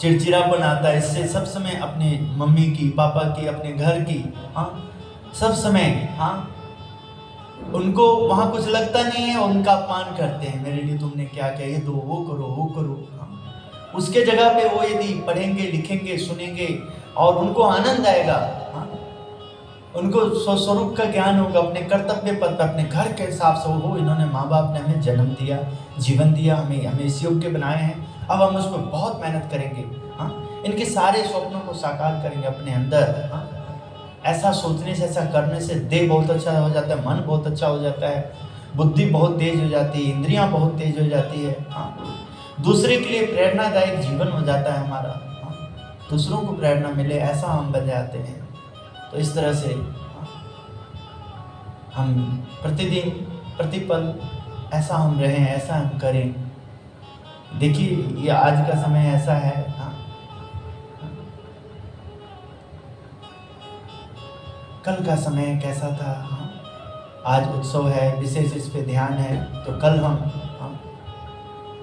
A: चिड़चिड़ापन आता है, इससे सब समय अपने मम्मी की, पापा की, अपने घर की, सब समय उनको वहाँ कुछ लगता नहीं है, उनका अपमान करते हैं। मेरे लिए तुमने क्या किया, ये दो, वो करो, वो करो। उसके जगह पे वो यदि पढ़ेंगे, लिखेंगे, सुनेंगे और उनको आनंद आएगा, उनको स्वस्वरूप का ज्ञान होगा, अपने कर्तव्य पद पर, अपने घर के हिसाब से हो, इन्होंने माँ बाप ने हमें जन्म दिया, जीवन दिया, हमें इस योग्य बनाए हैं, अब हम उस पर बहुत मेहनत करेंगे। इनके सारे स्वप्नों को साकार करेंगे अपने अंदर। ऐसा सोचने से, ऐसा करने से देह बहुत अच्छा हो जाता है, मन बहुत अच्छा हो जाता है, बुद्धि बहुत तेज हो जाती है, इंद्रियां बहुत तेज हो जाती है। दूसरे के लिए प्रेरणादायक जीवन हो जाता है हमारा। दूसरों को प्रेरणा मिले, ऐसा हम बन जाते हैं। तो इस तरह से हम प्रतिदिन, प्रतिपल ऐसा हम रहें, ऐसा हम करें। देखिए, ये आज का समय ऐसा है। कल का समय कैसा था? आज उत्सव है, विशेष इस पे ध्यान है, तो कल हम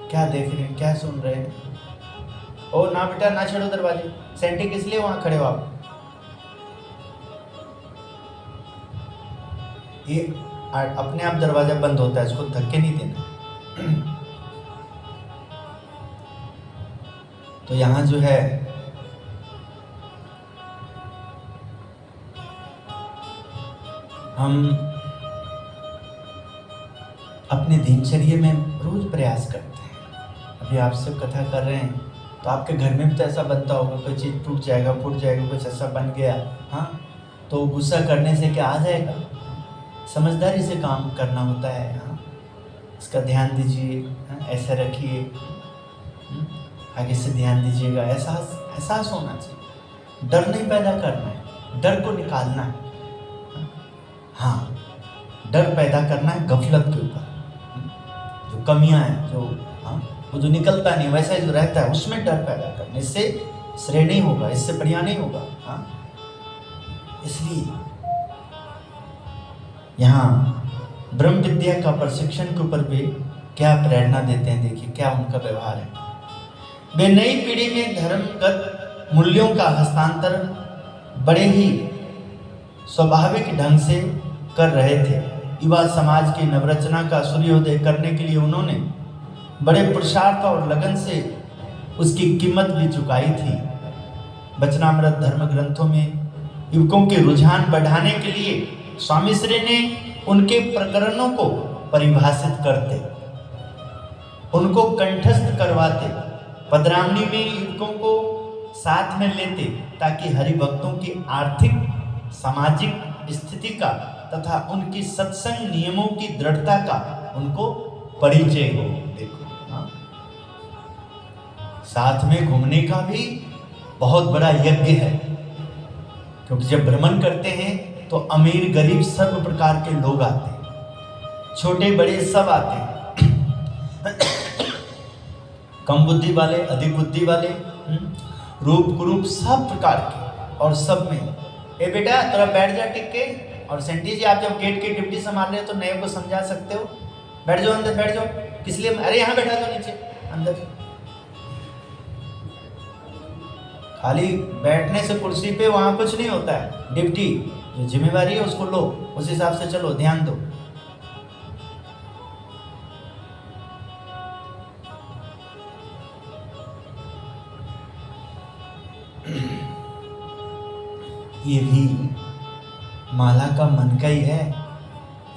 A: क्या देख रहे हैं, क्या सुन रहे हैं? ओ ना बेटा, ना छेड़ो दरवाजे। सेंटी किस लिए वहां खड़े हो आप? ये अपने आप दरवाजा बंद होता है, इसको धक्के नहीं देना। तो यहाँ जो है हम अपने दिनचर्या में रोज प्रयास करते हैं। अभी आपसे कथा कर रहे हैं तो आपके घर में भी तो ऐसा बनता होगा, कोई चीज़ टूट जाएगा, फूट जाएगा, कुछ ऐसा बन गया, तो गुस्सा करने से क्या आ जाएगा? समझदारी से काम करना होता है। इसका ध्यान दीजिए, ऐसा रखिए, आगे से ध्यान दीजिएगा। एहसास होना चाहिए। डर नहीं पैदा करना है, डर को निकालना है। डर पैदा करना है गफलत के ऊपर, जो कमियां हैं, वो जो निकलता नहीं, वैसा जो रहता है उसमें डर पैदा करना। इससे श्रेय नहीं होगा, इससे बढ़िया नहीं होगा। इसलिए यहाँ ब्रह्म विद्या का प्रशिक्षण के ऊपर भी क्या प्रेरणा देते हैं। देखिए क्या उनका व्यवहार है। वे नई पीढ़ी में धर्मगत मूल्यों का हस्तांतर बड़े ही स्वाभाविक ढंग से कर रहे थे। युवा समाज की नवरचना का सूर्योदय करने के लिए उन्होंने बड़े पुरुषार्थ और लगन से उसकी कीमत भी चुकाई थी। वचनामृत धर्म ग्रंथों में युवकों के रुझान बढ़ाने के लिए स्वामी श्री ने उनके प्रकरणों को परिभाषित करते, उनको कंठस्थ करवाते, पदरामनी में युवकों को साथ में लेते ताकि हरिभक्तों की आर्थिक सामाजिक स्थिति का तथा उनकी सत्संग नियमों की दृढ़ता का उनको परिचय हो। देखो, साथ में घूमने का भी बहुत बड़ा यज्ञ है, क्योंकि जब भ्रमण करते हैं तो अमीर गरीब सर्व प्रकार के लोग आते हैं, छोटे बड़े सब आते हैं। कम बुद्धि वाले, अधिक बुद्धि वाले, रूप कुरूप सब प्रकार के, और सब में। ए बेटा थोड़ा बैठ जा टिक के। और सेंटी जी आप जब गेट की ड्यूटी संभाल रहे हो तो नए को समझा सकते हो, बैठ जाओ अंदर, बैठ जाओ। किस लिए? अरे यहाँ बैठा दो नीचे अंदर। खाली बैठने से कुर्सी पे वहां कुछ नहीं होता है। ड्यूटी जो जिम्मेवारी है उसको लो, उस हिसाब से चलो, ध्यान दो। ये भी माला का मन का ही है,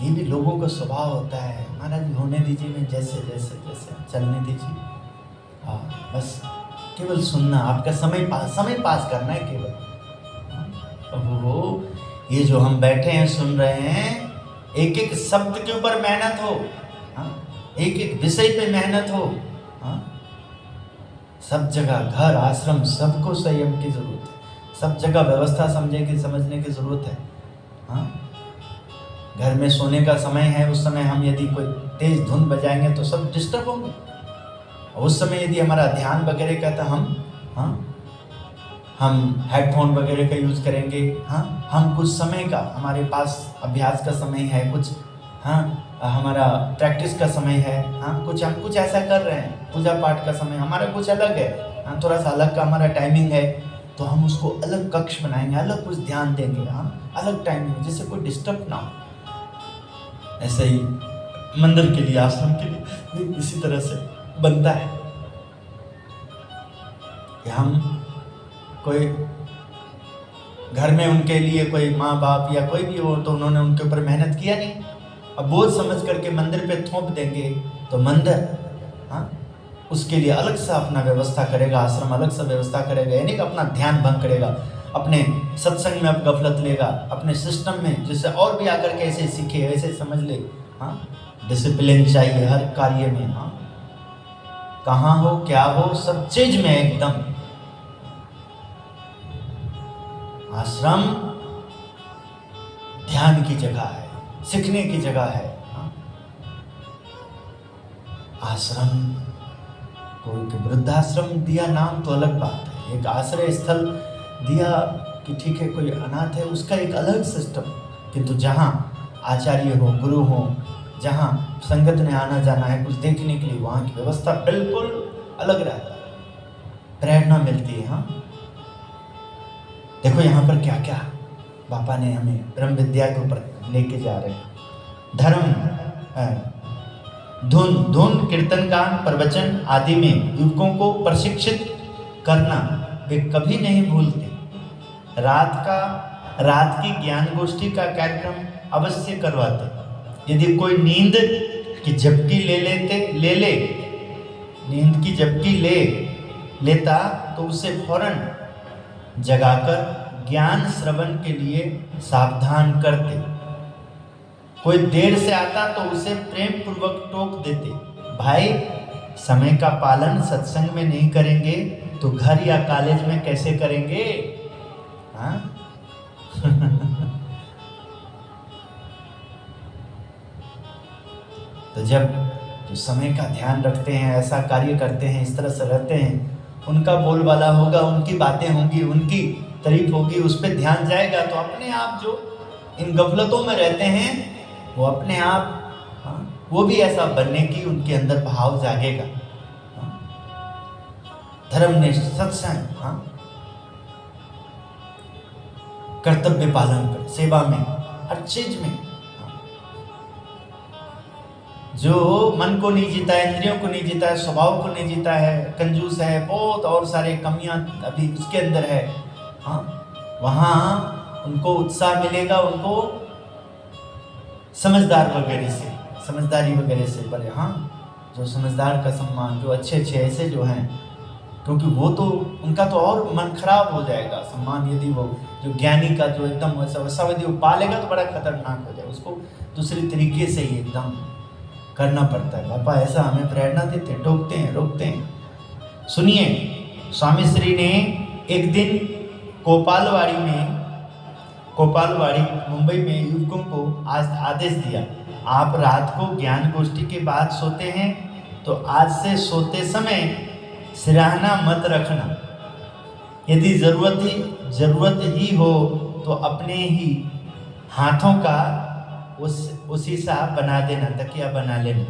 A: ये भी लोगों का स्वभाव होता है। महाराज होने दीजिए, मैं जैसे जैसे जैसे चलने दीजिए। हाँ बस केवल सुनना, आपका समय पास करना है केवल। ओहो, ये जो हम बैठे हैं सुन रहे हैं, एक एक शब्द के ऊपर मेहनत हो, एक एक विषय पे मेहनत हो। सब जगह घर आश्रम सबको संयम की जरूरत है, सब जगह व्यवस्था समझने की जरूरत है। घर में सोने का समय है, उस समय हम यदि कोई तेज धुन बजाएंगे तो सब डिस्टर्ब होंगे। उस समय यदि हमारा ध्यान वगैरह का, तो हम हेडफोन वगैरह का यूज करेंगे। हम कुछ समय का, हमारे पास अभ्यास का समय है, कुछ हमारा प्रैक्टिस का समय है, हम कुछ ऐसा कर रहे हैं, पूजा पाठ का समय हमारा कुछ अलग है, थोड़ा सा अलग का हमारा टाइमिंग है, तो हम उसको अलग कक्ष बनाएंगे, अलग कुछ ध्यान देंगे, अलग टाइमिंग, जिससे कोई डिस्टर्ब ना हो। ऐसे ही मंदिर के लिए, आश्रम के लिए इसी तरह से बनता है कि हम कोई घर में उनके लिए कोई माँ बाप या कोई भी हो, तो उन्होंने उनके ऊपर मेहनत किया नहीं, अब बोझ समझ करके मंदिर पे थोप देंगे, तो मंदिर उसके लिए अलग सा अपना व्यवस्था करेगा, आश्रम अलग सा व्यवस्था करेगा, यानी कि अपना ध्यान भंग करेगा, अपने सत्संग में अब गफलत लेगा, अपने सिस्टम में, जिससे और भी आकर के ऐसे सीखे, ऐसे समझ ले। डिसिप्लिन चाहिए हर कार्य में, कहाँ हो क्या हो सब चीज में एकदम। आश्रम ध्यान की जगह है, सीखने की जगह है। आश्रम कोई वृद्धाश्रम दिया नाम तो अलग बात है, एक आश्रय स्थल दिया कि ठीक है कोई अनाथ है, उसका एक अलग सिस्टम। किंतु जहाँ आचार्य हो, गुरु हो, जहाँ संगत में आना जाना है कुछ देखने के लिए, वहाँ की व्यवस्था बिल्कुल अलग रहता है, प्रेरणा मिलती है। देखो यहाँ पर क्या क्या बापा ने हमें ब्रह्म विद्या के ऊपर लेके जा रहे हैं। धर्म, धुन कीर्तन गान प्रवचन आदि में युवकों को प्रशिक्षित करना वे कभी नहीं भूलते। रात की ज्ञान गोष्ठी का कार्यक्रम अवश्य करवाते। यदि कोई नींद की झपकी नींद की झपकी लेता तो उसे फौरन जगाकर ज्ञान श्रवण के लिए सावधान करते। कोई देर से आता तो उसे प्रेम पूर्वक टोक देते, भाई समय का पालन सत्संग में नहीं करेंगे तो घर या कॉलेज में कैसे करेंगे? तो जब जो समय का ध्यान रखते हैं, ऐसा कार्य करते हैं, इस तरह से रहते हैं, उनका बोलबाला होगा, उनकी बातें होंगी, उनकी तारीफ होगी, उस पर ध्यान जाएगा, तो अपने आप जो इन गफलतों में रहते हैं वो अपने आप वो भी ऐसा बनने की उनके अंदर भाव जागेगा। धर्मनिष्ठ, सत्संग, कर्तव्य पालन कर, सेवा में, हर चीज में। जो मन को नहीं जीता है, इंद्रियों को नहीं जीता है, स्वभाव को नहीं जीता है, कंजूस है, बहुत और सारे कमियां अभी उसके अंदर है, वहाँ उनको उत्साह मिलेगा, उनको समझदारी वगैरह से बड़े, जो समझदार का सम्मान, जो अच्छे ऐसे जो हैं, क्योंकि वो तो उनका तो और मन खराब हो जाएगा। सम्मान यदि वो जो ज्ञानी का जो एकदम वैसा यदि वो पालेगा तो बड़ा खतरनाक हो जाएगा, उसको दूसरे तरीके से ही एकदम करना पड़ता है। पापा ऐसा हमें प्रेरणा देते हैं, टोकते हैं, रोकते हैं। सुनिए, स्वामी श्री ने एक दिन कोपालवाड़ी मुंबई में युवकों को आदेश दिया, आप रात को ज्ञान गोष्ठी के बाद सोते हैं तो आज से सोते समय सिराहना मत रखना। यदि जरूरत ही हो तो अपने ही हाथों का उसी सा बना देना, तकिया बना लेना।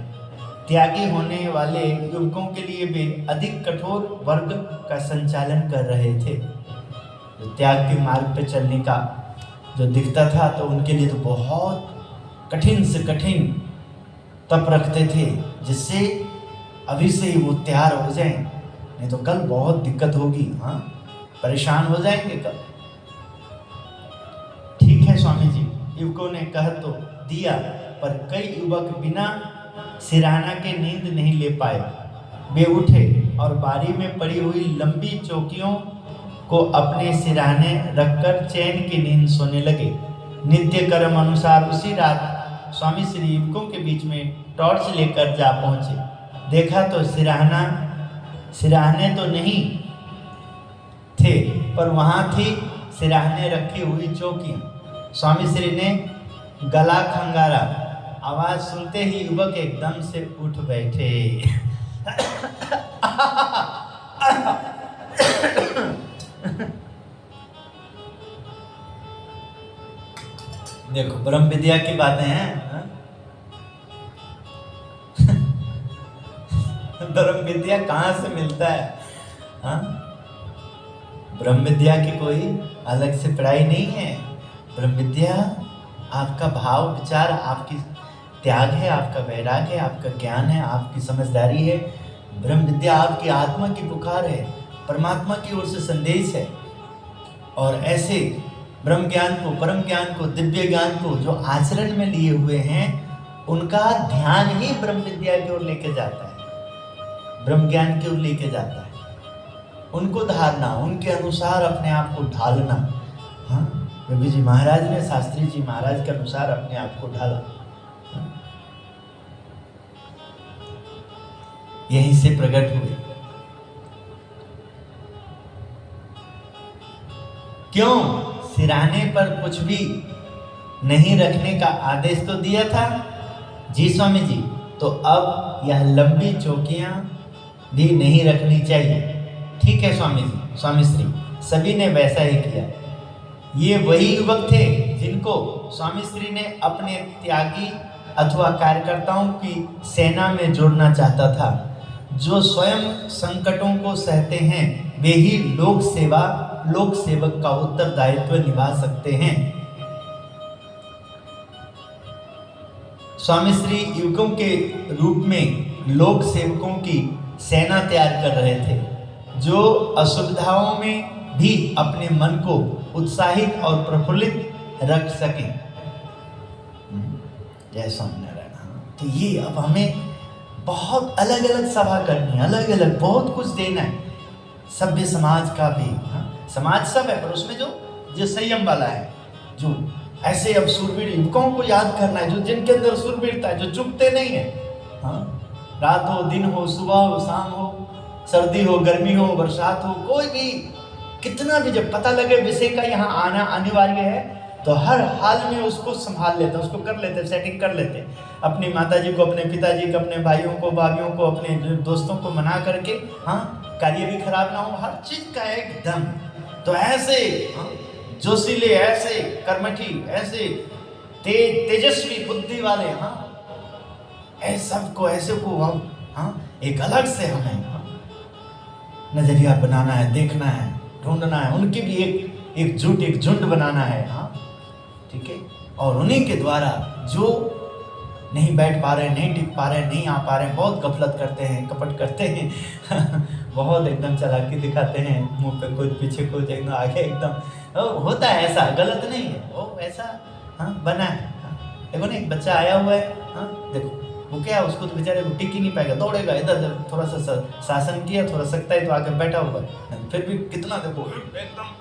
A: त्यागी होने वाले युवकों के लिए वे अधिक कठोर वर्ग का संचालन कर रहे थे। तो त्याग के मार्ग पे चलने का जो दिखता था तो उनके लिए तो बहुत कठिन से कठिन तप रखते थे, जिससे अभी से ही वो तैयार हो जाएं, नहीं तो कल बहुत दिक्कत होगी। हाँ, परेशान हो जाएंगे कल। ठीक है स्वामी जी, युवकों ने कह तो दिया, पर कई युवक बिना सिरहाना के नींद नहीं ले पाए। वे उठे और बारी में पड़ी हुई लंबी चौकियों को अपने सिरहाने रखकर चैन की नींद सोने लगे। नित्य कर्म अनुसार उसी रात स्वामी श्री युवकों के बीच में टॉर्च लेकर जा पहुंचे। देखा तो सिरहाने तो नहीं थे, पर वहां थी सिरहाने रखी हुई चौकियां। स्वामी श्री ने गला खंगारा। आवाज सुनते ही युवक एकदम से उठ बैठे। देखो ब्रह्म विद्या की बातें हैं। ब्रह्म विद्या कहाँ से मिलता है? हाँ, ब्रह्म विद्या की कोई अलग से पढ़ाई नहीं है। ब्रह्म विद्या आपका भाव विचार, आपकी त्याग है, आपका वैराग्य है, आपका ज्ञान है, आपकी समझदारी है। ब्रह्म विद्या आपकी आत्मा की पुकार है, परमात्मा की ओर से संदेश है। और ऐसे ब्रह्म ज्ञान को, परम ज्ञान को, दिव्य ज्ञान को जो आचरण में लिए हुए हैं, उनका ध्यान ही ब्रह्म विद्या की ओर लेके जाता है, ब्रह्म ज्ञान की ओर लेके जाता है। उनको धारना, उनके अनुसार अपने आप को ढालना। हाँ, रवि जी महाराज ने शास्त्री जी महाराज के अनुसार अपने आप को ढाला। यहीं से प्रकट हुए। क्यों? सिरहाने पर कुछ भी नहीं रखने का आदेश तो दिया था। जी स्वामी जी, तो अब यह लंबी चौकियां भी नहीं रखनी चाहिए। ठीक है स्वामी जी, स्वामी श्री। सभी ने वैसा ही किया। ये वही युवक थे जिनको स्वामी श्री ने अपने त्यागी अथवा कार्यकर्ताओं की सेना में जोड़ना चाहता था। जो स्वयं संकटों को सहते हैं, वे ही लोक सेवक का उत्तरदायित्व निभा सकते हैं। स्वामी श्री युवकों के रूप में लोक सेवकों की सेना तैयार कर रहे थे, जो असुविधाओं में भी अपने मन को उत्साहित और प्रफुल्लित रख सकें। जय स्वामीनारायण। तो ये अब हमें बहुत अलग अलग सभा करनी है, अलग अलग बहुत कुछ देना है। सभ्य समाज का भी, समाज सब है, पर उसमें जो संयम वाला है, जो ऐसे अब सूरवीर युवकों को याद करना है, जो जिनके अंदर सूरवीरता है, जो चुकते नहीं है। हाँ, रात हो, दिन हो, सुबह हो, शाम हो, सर्दी हो, गर्मी हो, बरसात हो, कोई भी कितना भी, जब पता लगे विषय का यहाँ आना अनिवार्य है, तो हर हाल में उसको संभाल लेते, उसको कर लेते, सेटिंग कर लेते। अपनी माताजी को, अपने पिताजी को, अपने भाइयों को, भाभियों को, अपने दोस्तों को मना करके, हाँ, कार्य भी खराब ना हो, हर चीज का एकदम। तो ऐसे जोशीले, ऐसे कर्मठी, ऐसे तेजस्वी बुद्धि वाले, ऐसे को हम, एक अलग से हमें नजरिया बनाना है, देखना है, ढूंढना है। उनकी भी एक झुंड बनाना है। ठीक है। और उन्हीं के द्वारा जो नहीं बैठ पा रहे, नहीं टिक पा रहे, नहीं आ पा रहे, बहुत गफलत करते हैं, कपट करते हैं बहुत एकदम चालाकी दिखाते हैं, मुंह पे कुछ, पीछे कुछ, एकदम आगे, एकदम होता है। ऐसा गलत नहीं है, वो ऐसा बना है। देखो ना, एक बच्चा आया हुआ है, देखो वो क्या, उसको तो बेचारे को टिक ही नहीं पाएगा, दौड़ेगा इधर उधर, थोड़ा सा शासन किया, थोड़ा सकता है तो आके बैठा हुआ है, फिर भी कितना देखो एकदम।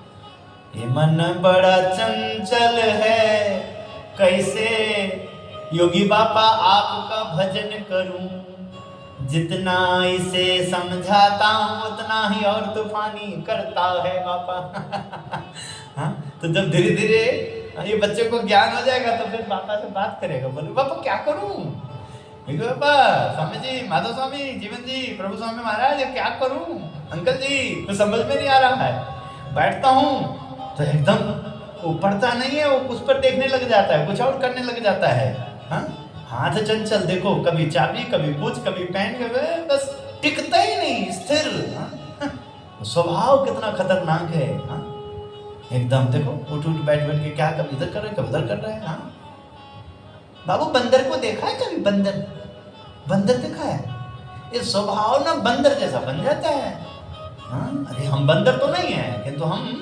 A: ये मन बड़ा चंचल है, कैसे योगी बापा आपका भजन करूं, जितना इसे समझाता हूं उतना ही और तूफानी करता है बापा। तो जब धीरे धीरे ये बच्चे को ज्ञान हो जाएगा तो फिर पापा से बात करेगा, बोले पापा क्या करूं, पापा, स्वामी जी, माधव स्वामी, जीवन जी, प्रभु स्वामी महाराज, क्या करूं? अंकल जी, कुछ समझ में नहीं आ रहा है। बैठता हूं तो एकदम वो पढ़ता नहीं है, वो उस पर देखने लग जाता है, कुछ और करने लग जाता है। हाँ, हाथ चंचल, देखो कभी चाबी, कभी कुछ, कभी पेन, कभी बस टिकता ही नहीं, स्थिर। स्वभाव कितना खतरनाक है। हाँ, एकदम देखो उठ उठ बैठ बैठ के क्या कभी इधर कर रहे, कभी उधर कर रहे हैं। हाँ, बाबू बंदर को देखा है कभी? बंदर, बंदर देखा है? ये स्वभाव ना बंदर जैसा बन जाता है। हाँ, अरे हम बंदर तो नहीं है, किंतु हम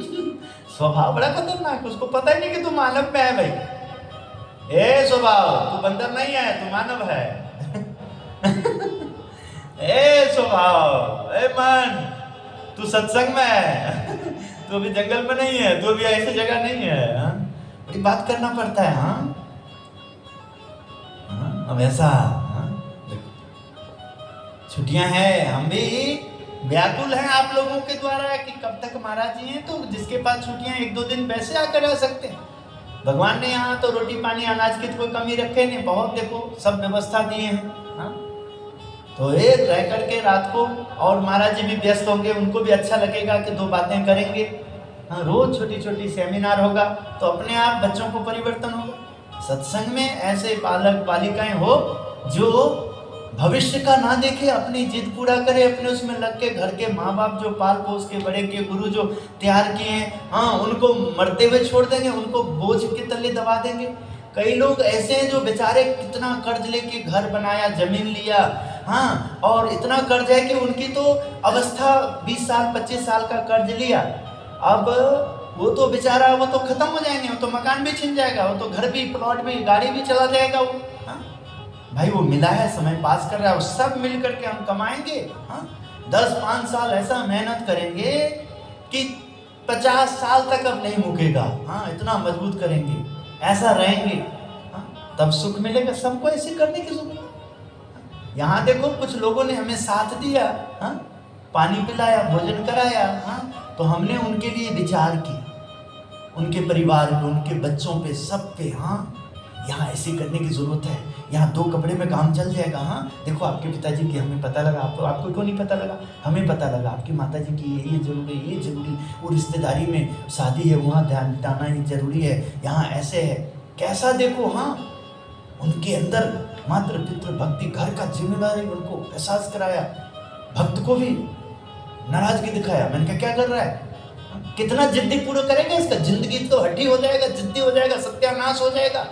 A: स्वभाव बड़ा खतरनाक, उसको पता ही नहीं कि तू मानव में है भाई। ए स्वभाव, तू बंदर नहीं है, तू मानव है। ए स्वभाव, ए मन, तू सत्संग में है, तू अभी जंगल में नहीं है, तू अभी ऐसी जगह नहीं है। हाँ, बड़ी बात करना पड़ता है। हाँ, अब ऐसा छुट्टियां हैं, हम भी व्याकुल हैं आप लोगों के द्वारा कि कब तक महाराज जी हैं, तो जिसके पास छुट्टियां एक दो दिन वैसे आकर रह सकते हैं। भगवान ने यहाँ तो रोटी पानी अनाज की तो कोई कमी रखे नहीं, बहुत देखो सब व्यवस्था दिए हैं। हाँ, तो एक रह करके रात को, और महाराज जी भी व्यस्त होंगे, उनको भी अच्छा लगेगा कि दो बातें करेंगे। हाँ, रोज छोटी छोटी सेमिनार होगा तो अपने आप बच्चों को परिवर्तन होगा। सत्संग में ऐसे बालक बालिकाएं हो जो भविष्य का ना देखे, अपनी जिद पूरा करे, अपने उसमें लग के, घर के माँ बाप जो पाल पोस के बड़े किए, गुरु जो तैयार किए हैं, हाँ, उनको मरते हुए छोड़ देंगे, उनको बोझ के तले दबा देंगे। कई लोग ऐसे हैं जो बेचारे कितना कर्ज लेके घर बनाया, जमीन लिया, हाँ, और इतना कर्ज है कि उनकी तो अवस्था 20 साल 25 साल का कर्ज लिया, अब वो तो बेचारा, वो तो खत्म हो जाएंगे, वो तो मकान भी छिन जाएगा, वो तो घर भी, प्लॉट भी, गाड़ी भी चला जाएगा वो। हाँ, भाई वो मिला है, समय पास कर रहा है, वो सब मिल करके हम कमाएंगे। हाँ, 10-5 साल ऐसा मेहनत करेंगे कि 50 साल तक अब नहीं मुकेगा। हाँ, इतना मजबूत करेंगे, ऐसा रहेंगे। हाँ, तब सुख मिलेगा। सबको ऐसे करने की जरूरत है। यहाँ देखो कुछ लोगों ने हमें साथ दिया, हाँ, पानी पिलाया, भोजन कराया, हाँ, तो हमने उनके लिए विचार किया, उनके परिवार पे, उनके बच्चों पे, सब पे। हाँ, यहाँ ऐसे करने की जरूरत है, यहाँ 2 कपड़े में काम चल जाएगा। हाँ, देखो आपके पिताजी की हमें पता लगा, आपको क्यों नहीं पता लगा? हमें पता लगा, आपकी माताजी की ये जरूरी, ये जरूरी, वो रिश्तेदारी में शादी है, वहाँ ध्यान डालना ही जरूरी है, यहाँ ऐसे है, कैसा देखो। हाँ, उनके अंदर मातृ पितृ भक्ति, घर का जिम्मेदारी उनको एहसास कराया, भक्त को भी नाराजगी दिखाया। मैंने कहा क्या कर रहा है, कितना जिद्दी पूरा करेगा, इसका जिंदगी तो हड्डी हो जाएगा, जिद्दी हो जाएगा, सत्यानाश हो जाएगा।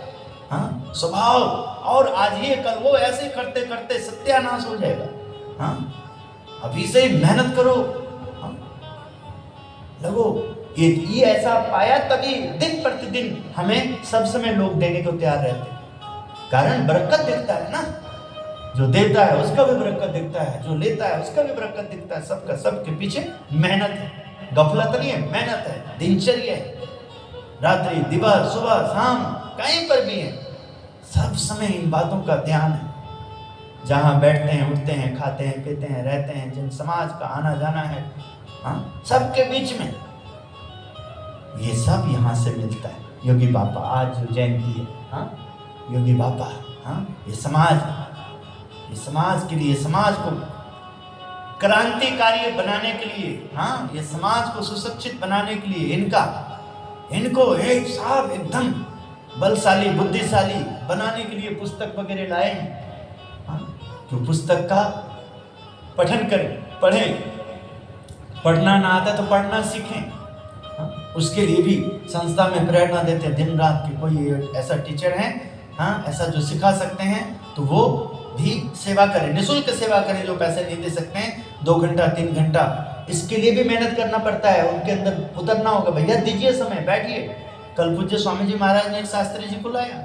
A: हाँ, स्वभाव, और आज ये कल वो, ऐसे करते करते सत्यानाश हो जाएगा। हाँ, अभी से मेहनत करो। हाँ, लगो, ये ऐसा पाया, तभी दिन प्रतिदिन हमें सब समय लोग देने को तैयार रहते हैं। कारण बरकत दिखता है ना, जो देता है उसका भी बरकत दिखता है, जो लेता है उसका भी बरकत दिखता है। सबका, सबके पीछे मेहनत है, गफलत नहीं है, मेहनत है, दिनचर्या है, रात्रि दिवस सुबह शाम कहीं पर भी है, सब समय इन बातों का ध्यान है। जहाँ बैठते हैं, उठते हैं, खाते हैं, पीते हैं, रहते हैं, जिन समाज का आना जाना है, हाँ, सबके बीच में ये सब यहाँ से मिलता है। योगी बाबा आज जो जयंती है, हाँ, योगी बाबा, हाँ, ये समाज के लिए, समाज को क्रांतिकारी बनाने के लिए, हाँ, ये समाज को सुशिक्षित बनाने के लिए इनको एक साहब एकदम बलशाली, बुद्धिशाली बनाने के लिए पुस्तक वगैरह लाए हैं। हाँ, जो पुस्तक का पठन करें, पढ़ें, पढ़ना ना आता तो पढ़ना सीखें। हाँ, उसके लिए भी संस्था में प्रेरणा देते हैं दिन रात की। कोई ऐसा टीचर है, हाँ, ऐसा जो सिखा सकते हैं, तो वो भी सेवा करें, निःशुल्क सेवा करें, जो पैसे नहीं दे सकते हैं, 2 घंटा 3 घंटा, इसके लिए भी मेहनत करना पड़ता है। उनके अंदर उतरना होगा, भैया दीजिए समय, बैठिए। कल पूज्य स्वामी जी महाराज ने एक शास्त्री जी को लाया,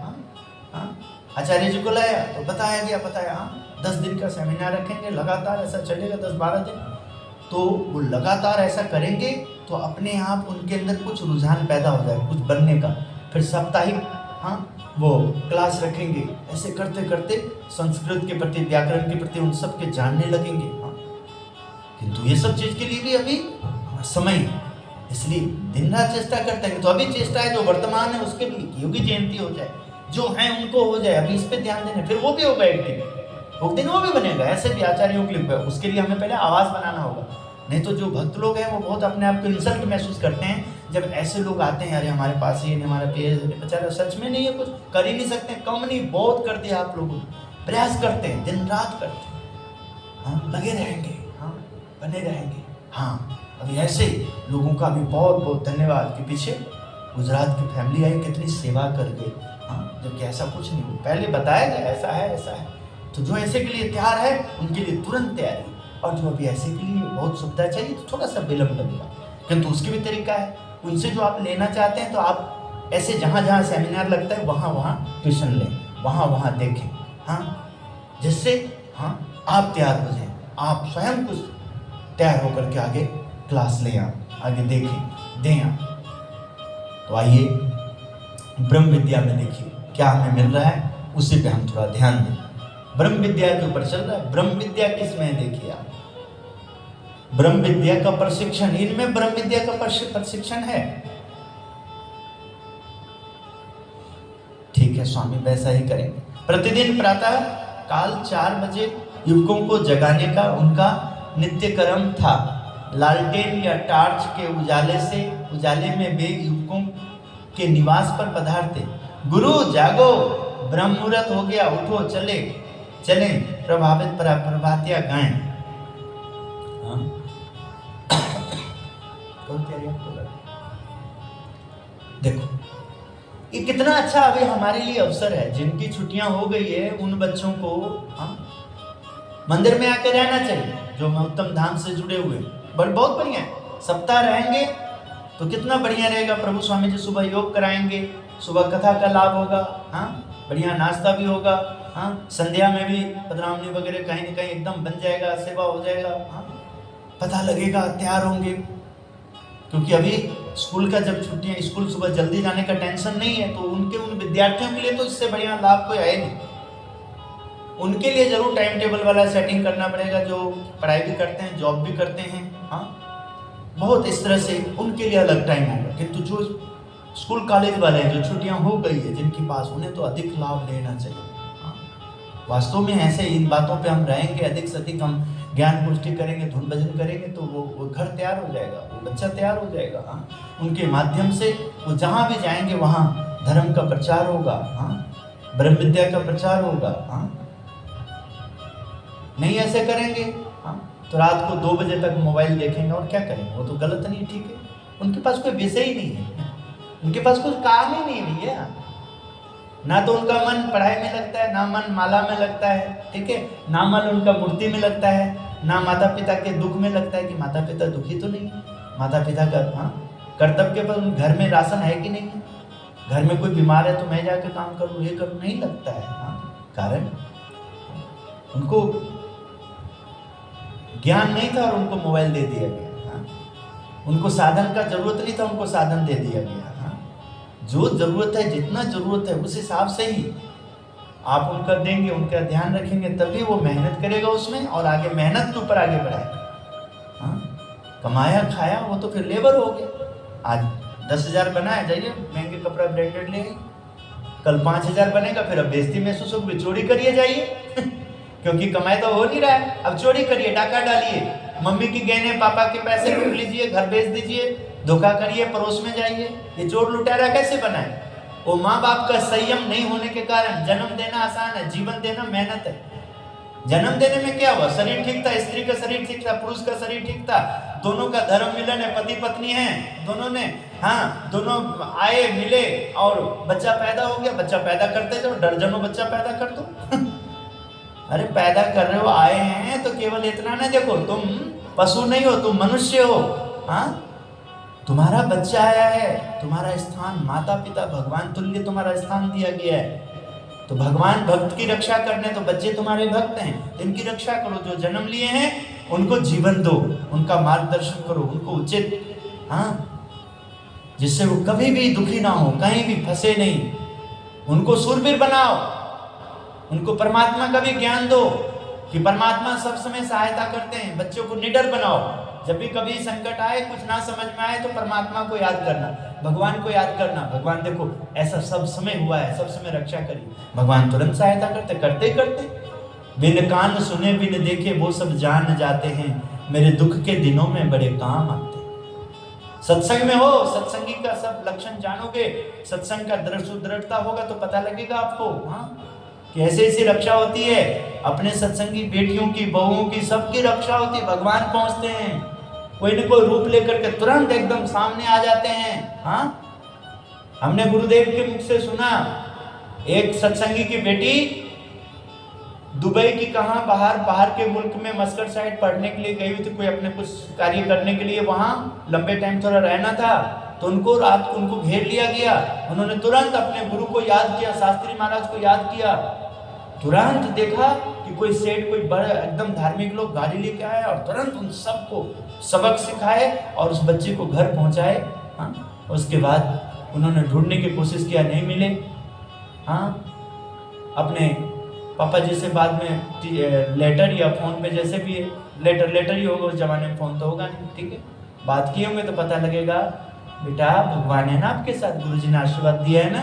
A: हाँ, आचार्य जी को लाया, तो बताया गया, हाँ, 10 दिन का सेमिनार रखेंगे, लगातार ऐसा चलेगा 10-12 दिन, तो वो लगातार ऐसा करेंगे तो अपने आप उनके अंदर कुछ रुझान पैदा हो जाएगा, कुछ बनने का। फिर साप्ताहिक, हाँ, वो क्लास रखेंगे, ऐसे करते करते संस्कृत के प्रति, व्याकरण के प्रति उन सब के जानने लगेंगे। हाँ, किंतु ये सब चीज के लिए भी अभी समय, इसलिए दिन रात चेष्टा करते हैं। तो अभी चेष्टा है जो वर्तमान है उसके लिए, योगी जयंती हो जाए, जो है उनको हो जाए, अभी इस पे ध्यान देना, फिर वो भी होगा एक दिन। एक दिन वो भी बनेगा, ऐसे भी आचार्यों के लिए। उसके लिए हमें पहले आवाज़ बनाना होगा। नहीं तो जो भक्त लोग हैं वो बहुत अपने आप को इंसल्ट महसूस करते हैं जब ऐसे लोग आते हैं, अरे हमारे पास ये नहीं, हमारा पेज बेचारा सच में नहीं है, कुछ कर ही नहीं सकते, कम नहीं बहुत कर दिया आप लोगों ने, प्रयास करते हैं, दिन रात करते हैं, हाँ लगे रहेंगे, हाँ बने रहेंगे। हाँ अभी ऐसे लोगों का भी बहुत बहुत धन्यवाद कि पीछे गुजरात की फैमिली आई, कितनी सेवा कर गई। हाँ जबकि ऐसा कुछ नहीं हो, पहले बताया गया ऐसा है ऐसा है, तो जो ऐसे के लिए तैयार है उनके लिए तुरंत तैयारी, और जो अभी ऐसे के लिए बहुत सुविधा चाहिए तो थोड़ा सा विलम्ब लगेगा, किंतु उसकी भी तरीका है। उनसे जो आप लेना चाहते हैं तो आप ऐसे जहाँ जहाँ सेमिनार लगता है वहाँ वहाँ ट्यूशन लें, वहाँ वहाँ देखें, हाँ जिससे हाँ आप तैयार हो जाएं, आप स्वयं कुछ तैयार होकर के आगे क्लास लें, आप आगे देखें दें आप। तो आइए ब्रह्म विद्या में देखिए क्या हमें मिल रहा है, उसी पे हम थोड़ा ध्यान दें। ब्रह्म विद्या के ऊपर चल रहा है। ब्रह्म विद्या किसमें है देखिए आप, ब्रह्म विद्या का प्रशिक्षण, इनमें ब्रह्म विद्या का प्रशिक्षण है। ठीक है स्वामी वैसा ही करेंगे। प्रतिदिन प्रातः काल 4 बजे युवकों को जगाने का उनका नित्य कर्म था। लालटेन या टार्च के उजाले में वे युवकों के निवास पर पधारते। गुरु जागो, ब्रह्म मुहूर्त हो गया, उठो चले प्रभावित प्रभातिया गाएं। देखो ये कितना अच्छा अभी हमारे लिए अवसर है, जिनकी छुट्टियां हो गई है उन बच्चों को मंदिर में आकर रहना चाहिए, जो उत्तम धाम से जुड़े हुए बहुत बढ़िया है। सप्ताह रहेंगे तो कितना बढ़िया रहेगा। प्रभु स्वामी जी सुबह योग कराएंगे, सुबह कथा का लाभ होगा, हाँ बढ़िया नाश्ता भी होगा, हाँ संध्या में भी पधरावनी वगैरह कहीं ना कहीं एकदम बन जाएगा, सेवा हो जाएगा, हाँ पता लगेगा, तैयार होंगे। क्योंकि अभी स्कूल का जब छुट्टियां, स्कूल सुबह जल्दी जाने का टेंशन नहीं है, तो उन विद्यार्थियों के लिए तो इससे बढ़िया लाभ कोई आए नहीं। उनके लिए जरूर टाइम टेबल वाला सेटिंग करना पड़ेगा, जो पढ़ाई भी करते हैं जॉब भी करते हैं, हाँ बहुत इस तरह से उनके लिए अलग टाइम होगा। किंतु जो स्कूल कॉलेज वाले हैं, जो छुट्टियां हो गई है जिनके पास, उन्हें तो अधिक लाभ लेना चाहिए। वास्तव में ऐसे इन बातों पे हम रहेंगे, अधिक से अधिक हम ज्ञान पुष्टि करेंगे, धुन भजन करेंगे, तो वो घर तैयार हो जाएगा, वो बच्चा तैयार हो जाएगा। हाँ उनके माध्यम से वो जहाँ भी जाएंगे वहाँ धर्म का प्रचार होगा, हाँ ब्रह्म विद्या का प्रचार होगा। हाँ नहीं ऐसे करेंगे हाँ तो रात को 2 बजे तक मोबाइल देखेंगे और क्या करेंगे, वो तो गलत नहीं, ठीक है। उनके पास कोई विषय ही नहीं है, उनके पास कुछ काम ही नहीं भैया, ना तो उनका मन पढ़ाई में लगता है, ना मन माला में लगता है, ठीक है, ना मन उनका मूर्ति में लगता है, ना माता पिता के दुख में लगता है कि माता पिता दुखी तो नहीं है, माता पिता का हाँ कर्तव्य पर घर में राशन है कि नहीं है, घर में कोई बीमार है तो मैं जाके काम करूँ, ये करूँ, नहीं लगता है। हाँ कारण उनको ज्ञान नहीं था और उनको मोबाइल दे दिया गया। हाँ उनको साधन का जरूरत नहीं था, उनको साधन दे दिया गया। जो जरूरत है, जितना जरूरत है उस हिसाब से ही आप उनका देंगे, उनका ध्यान रखेंगे, तभी वो मेहनत करेगा उसमें और आगे मेहनत के ऊपर आगे बढ़ाएगा। हाँ कमाया खाया वो तो फिर लेबर हो गया। आज 10,000 बनाया, जाइए महंगे कपड़ा ब्रांडेड ले, कल 5,000 बनेगा, फिर अब बेइज्जती महसूस होगी, चोरी करिए जाइए क्योंकि कमाई तो हो नहीं रहा है, अब चोरी करिए, डाका डालिए, मम्मी की गहने पापा के पैसे लूट लीजिए, घर बेच दीजिए, धोखा करिए, पड़ोस में जाइए। ये चोर लुटेरा कैसे बनाए? वो माँ बाप का संयम नहीं होने के कारण। जन्म देना आसान है, जीवन देना मेहनत है। जन्म देने में क्या हुआ, शरीर ठीक था, स्त्री का शरीर ठीक था, पुरुष का शरीर ठीक था, दोनों का धर्म मिलन है, पति पत्नी है, दोनों ने हाँ दोनों आए मिले और बच्चा पैदा हो गया। बच्चा पैदा करते जाओ, दर्जनों बच्चा पैदा कर दो अरे पैदा कर रहे हो, आए हैं तो केवल इतना ना देखो, तुम पशु नहीं हो, तुम मनुष्य हो। हाँ तुम्हारा बच्चा आया है, तुम्हारा स्थान माता पिता भगवान तुल्य तुम्हारा स्थान दिया गया है। तो भगवान भक्त की रक्षा करने, तो बच्चे तुम्हारे भक्त हैं, इनकी रक्षा करो। जो जन्म लिए हैं उनको जीवन दो, उनका मार्गदर्शन करो, उनको उचित हाँ जिससे वो कभी भी दुखी ना हो, कहीं भी फंसे नहीं, उनको शूरवीर बनाओ, उनको परमात्मा का भी ज्ञान दो कि परमात्मा सब समय सहायता करते हैं। बच्चों को निडर बनाओ, जब भी कभी संकट आए, कुछ ना समझ में आए, तो परमात्मा को याद करना, भगवान को याद करना। भगवान देखो ऐसा सब समय हुआ है, सब समय रक्षा करिए, भगवान तुरंत सहायता करते ही करते। बिन कान सुने बिन देखे वो सब जान जाते हैं, मेरे दुख के दिनों में बड़े काम आते हैं। सत्संग में हो, सत्संगी का सब लक्षण जानोगे, सत्संग का दृढ़ता होगा तो पता लगेगा आपको, हाँ, कि ऐसे ऐसी रक्षा होती है। अपने सत्संगी बेटियों की, बहुओं की, सबकी रक्षा होती है। भगवान पहुंचते हैं, कोई न कोई रूप लेकर के तुरंत एकदम सामने आ जाते हैं। हाँ, हमने गुरुदेव के मुख से सुना, एक सत्संगी की बेटी दुबई की कहाँ बाहर के मुल्क में मस्कट साइड पढ़ने के लिए गई हुई थी, कोई अपने कुछ कार्य करने के लिए, वहाँ लंबे टाइम थोड़ा रहना था, तो उनको रात को उनको घेर लिया गया। उन्होंने तुरंत अपने गुरु को याद किया, शास्त्री महाराज को याद किया, तुरंत देखा कि कोई सेठ, कोई बड़े एकदम धार्मिक लोग गाड़ी लेके आए और तुरंत उन सबको सबक सिखाए और उस बच्चे को घर पहुंचाए। हाँ, उसके बाद उन्होंने ढूंढने की कोशिश किया, नहीं मिले। हाँ, अपने पापा जी से बाद में लेटर या फ़ोन पे, जैसे भी है, लेटर ही होगा, उस जमाने में फ़ोन तो होगा नहीं, ठीक है, बात किए होंगे तो पता लगेगा, बेटा भगवान है ना आपके साथ, गुरुजी ने आशीर्वाद दिया है ना,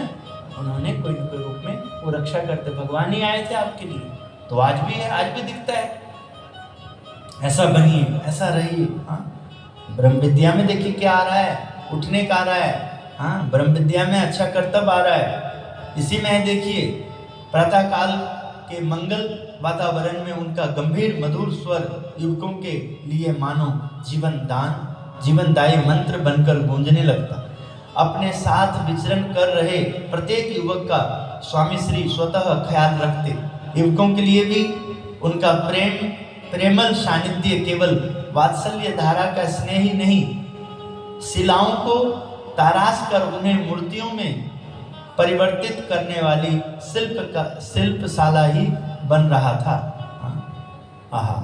A: उन्होंने कोई न कोई रूप में वो रक्षा करते, भगवान ही आए थे आपके लिए। तो आज भी है, आज भी दिखता है। ऐसा बनिए, ऐसा रहिए। हाँ, ब्रह्म विद्या में देखिए क्या आ रहा है, उठने का आ रहा है। हाँ, ब्रह्म विद्या में अच्छा कर्तव्य आ रहा है। इसी में देखिए प्रातः काल के मंगल वातावरण में उनका गंभीर मधुर स्वर युवकों के लिए मानो जीवनदायी मंत्र बनकर गूंजने लगता। अपने साथ विचरण कर रहे प्रत्येक युवक का स्वामी श्री स्वतः ख्याल रखते। युवकों के लिए भी उनका प्रेमल सानिध्य केवल वात्सल्य धारा का स्नेह ही नहीं, शिलाओं को तराश कर उन्हें मूर्तियों में परिवर्तित करने वाली शिल्पशाला ही बन रहा था। आहा,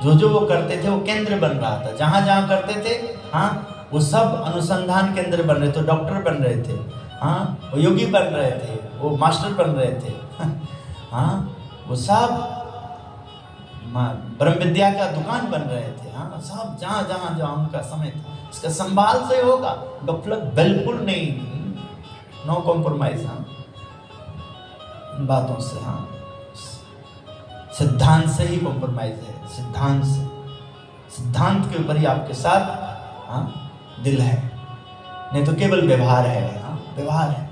A: जो वो करते थे वो केंद्र बन रहा था, जहाँ जहाँ करते थे, हाँ, वो सब अनुसंधान केंद्र बन रहे थे, डॉक्टर बन रहे थे, हाँ, वो योगी बन रहे थे, वो मास्टर बन रहे थे, हाँ, वो सब ब्रह्म विद्या का दुकान बन रहे थे। हाँ, सब जहाँ जहाँ उनका समय था, इसका संभाल से होगा, गफलत बिल्कुल नहीं, नो कॉम्प्रोमाइज। हाँ, बातों से, हाँ, सिद्धांत से ही कॉम्प्रोमाइज है, सिद्धांत से, सिद्धांत के ऊपर ही आपके साथ, हाँ, दिल है, नहीं तो केवल व्यवहार है। हाँ, व्यवहार है।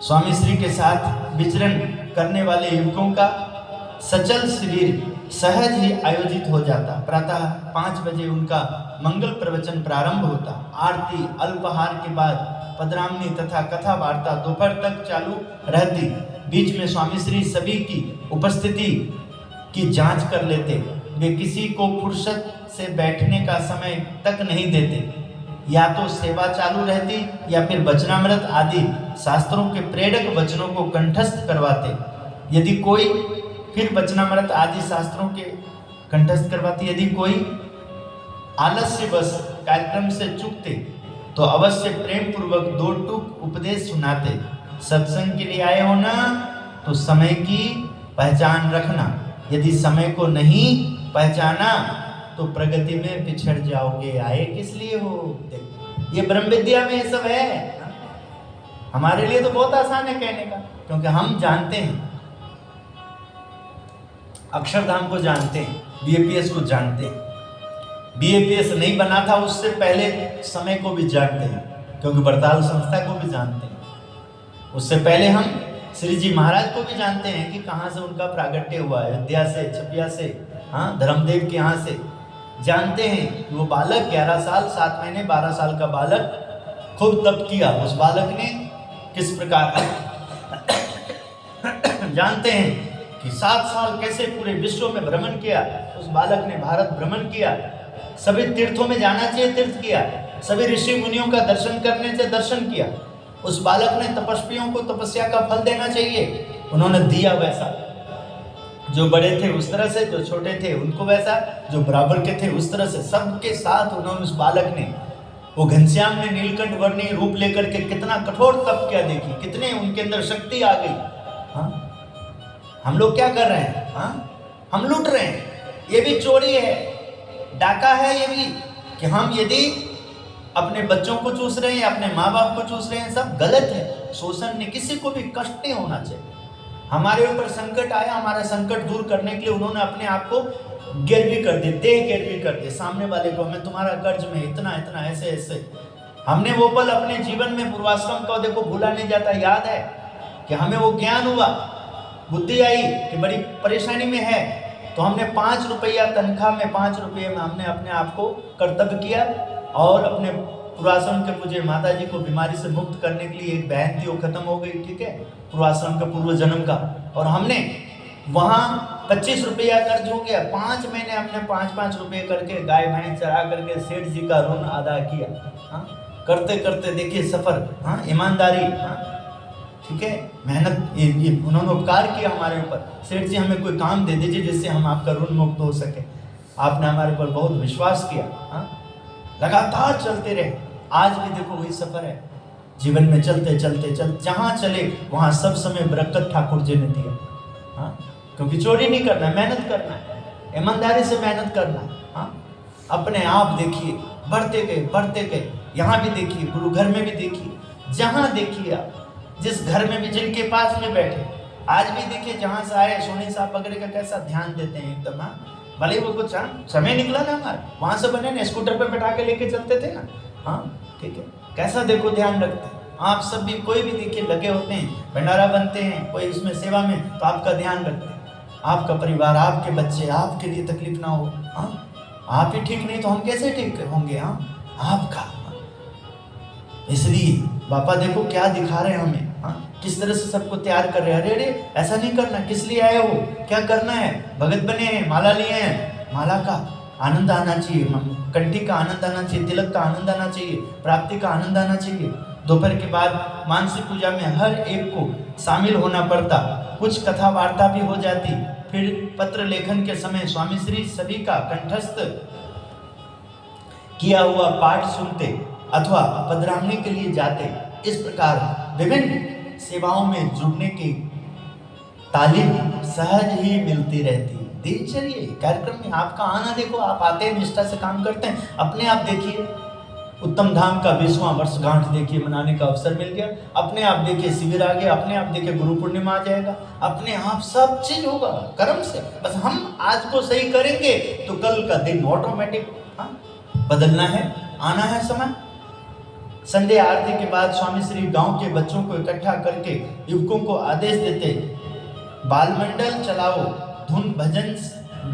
A: स्वामी श्री के साथ विचरण करने वाले युवकों का सचल शिविर सहज ही आयोजित हो जाता। प्रातः 5 बजे उनका मंगल प्रवचन प्रारंभ होता। आरती, अल्पाहार के बाद पदरामनी तथा कथा वार्ता दोपहर तक चालू रहती। बीच में स्वामी श्री सभी की उपस्थिति की जांच कर लेते। वे किसी को फुर्सत से बैठने का समय तक नहीं देते। या तो सेवा चालू रहती या फिर वचनामृत आदि शास्त्रों के प्रेरक वचनों को कंठस्थ करवाते। यदि कोई फिर वचनामृत आदि शास्त्रों के कंठस्थ करवाते। यदि कोई आलस्यवश कार्यक्रम से चूकते तो अवश्य प्रेम पूर्वक 2 टूक उपदेश सुनाते। सत्संग के लिए आए हो ना, तो समय की पहचान रखना। यदि समय को नहीं पहचाना तो प्रगति में पिछड़ जाओगे। आए किस लिए हो? देखो, ये ब्रह्म विद्या में ये सब है। हमारे लिए तो बहुत आसान है कहने का, क्योंकि हम जानते हैं, अक्षरधाम को जानते हैं, बीएपीएस को जानते हैं। बीएपीएस नहीं बना था उससे पहले समय को भी जानते हैं, क्योंकि बरताल संस्था को भी जानते हैं। उससे पहले हम श्री जी महाराज को भी जानते हैं कि कहाँ से उनका प्रागट्य हुआ है, अयोध्या से, छपिया से, हाँ, धर्मदेव के यहाँ से। जानते हैं कि वो बालक 11 साल 7 महीने 12 साल का बालक खूब तप किया। उस बालक ने किस प्रकार जानते हैं कि 7 साल कैसे पूरे विश्व में भ्रमण किया। उस बालक ने भारत भ्रमण किया, सभी तीर्थों में जाना चाहिए तीर्थ किया, सभी ऋषि मुनियों का दर्शन करने से दर्शन किया। उस बालक ने तपस्वियों को तपस्या का फल देना चाहिए, उन्होंने दिया वैसा। जो बड़े थे उस तरह से, जो छोटे थे उनको वैसा, जो बराबर के थे उस तरह से, सबके साथ उन्होंने, उस बालक ने, वो घनश्याम ने नीलकंठ वर्णीय रूप लेकर के कितना कठोर तप किया। देखिए कितने उनके अंदर शक्ति आ गई। हाँ, हम लोग क्या कर रहे हैं? हाँ, हम लूट रहे हैं। ये भी चोरी है, डाका है ये भी, कि हम यदि अपने बच्चों को चूस रहे हैं, अपने माँ बाप को चूस रहे हैं, सब गलत है। शोषण ने किसी को भी कष्ट नहीं होना चाहिए। हमारे ऊपर संकट आया, हमारा संकट दूर करने के लिए उन्होंने अपने आप को गिरवी कर दी, देह गिरवी कर दी सामने वाले को, मैं तुम्हारा कर्ज में इतना इतना ऐसे ऐसे। हमने वो पल अपने जीवन में पूर्वाश्रम का देखो भूला नहीं जाता। याद है कि हमें वो ज्ञान हुआ, बुद्धि आई कि बड़ी परेशानी में है, तो हमने 5 रुपया तनख्वाह में 5 रुपये में हमने अपने आप को कर्तव्य किया और अपने पूर्वाश्रम के पूज्य माता जी को बीमारी से मुक्त करने के लिए एक बहन थी, वो खत्म हो गई, ठीक है, पूर्वाश्रम का पूर्व जन्म का, और हमने वहाँ 25 रुपया कर्ज हो गया, 5 महीने हमने 5-5 रुपये करके गाय भैंस चरा करके सेठ जी का ऋण अदा किया। हाँ, करते करते देखिए सफर, हाँ, ईमानदारी, हाँ, ठीक है, मेहनत, उन्होंने उपकार किया हमारे ऊपर। सेठ जी हमें कोई काम दे दीजिए जिससे हम आपका ऋण मुक्त हो सके। आपने हमारे ऊपर बहुत विश्वास किया, हाँ, लगातार चलते रहे। आज भी देखो वही सफर है, जीवन में चलते चलते जहाँ चले वहाँ सब समय बरकत ठाकुर जी ने दिया। हाँ, क्योंकि चोरी नहीं करना है, मेहनत करना है, ईमानदारी से मेहनत करना है। हाँ, अपने आप देखिए बढ़ते गए, यहाँ भी देखिए, गुरु घर में भी देखिए, जहाँ देखिए आप, जिस घर में भी, जिनके पास में बैठे, आज भी देखिए जहाँ से आए सोनी साहब वगैरह का कैसा ध्यान देते हैं एकदम। हाँ, भले वो कुछ, हाँ, समय निकला ना हमारा, वहाँ से बने ना, स्कूटर पे बैठा के लेके चलते थे ना। हाँ, ठीक है, कैसा देखो ध्यान रखते हैं। आप सब भी, कोई भी देखिए लगे होते हैं, भंडारा बनते हैं, कोई उसमें सेवा में, तो आपका ध्यान रखते हैं, आपका परिवार, आपके बच्चे, आपके लिए तकलीफ ना हो। हाँ, आप ही ठीक नहीं तो हम कैसे ठीक होंगे। हाँ, आपका, इसलिए बापा देखो क्या दिखा रहे हैं हमें। हाँ, किस तरह से सबको तैयार कर रहे हैं। अरे ऐसा नहीं करना, किस लिए आए हो, क्या करना है, भगत बने हैं, माला लिए हैं, माला का आनंद आना चाहिए, कंठी का आनंद आना चाहिए, तिलक का आनंद आना चाहिए, प्राप्ति का आनंद आना चाहिए। दोपहर के बाद मानसिक पूजा में हर एक को शामिल होना पड़ता, कुछ कथा वार्ता भी हो जाती, फिर पत्र लेखन के समय स्वामी श्री सभी का कंठस्थ किया हुआ पाठ सुनते अथवा पधरामणी के लिए जाते। इस प्रकार विभिन्न सेवाओं में जुड़ने की तालीम सहज ही मिलती रहती। दिनचर्या कार्यक्रम में आपका आना देखो, आप आते हैं, निष्ठा से काम करते हैं, अपने आप देखिए उत्तम धाम का 20वां वर्षगांठ देखिए मनाने का अवसर मिल गया, अपने आप देखिए शिविर आ गया, अपने आप देखिए गुरु पूर्णिमा आ जाएगा, अपने आप सब चीज होगा कर्म से। बस हम आज को सही करेंगे तो कल का दिन ऑटोमेटिक, हाँ, बदलना है, आना है समय। संध्या आरती के बाद स्वामी श्री गांव के बच्चों को इकट्ठा करके युवकों को आदेश देते, बालमंडल चलाओ, धुन भजन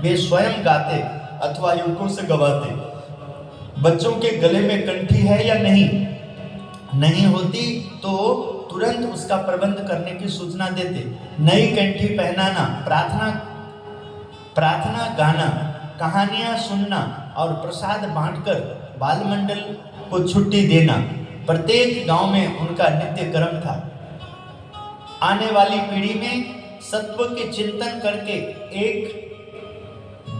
A: वे स्वयं गाते अथवा युवकों से गवाते। बच्चों के गले में कंठी है या नहीं होती तो तुरंत उसका प्रबंध करने की सूचना देते। नई कंठी पहनाना, प्रार्थना गाना, कहानियां सुनना और प्रसाद बांटकर बालमंडल को छुट्टी देना प्रत्येक गांव में उनका नित्य कर्म था। आने वाली पीढ़ी में सत्व के चिंतन करके एक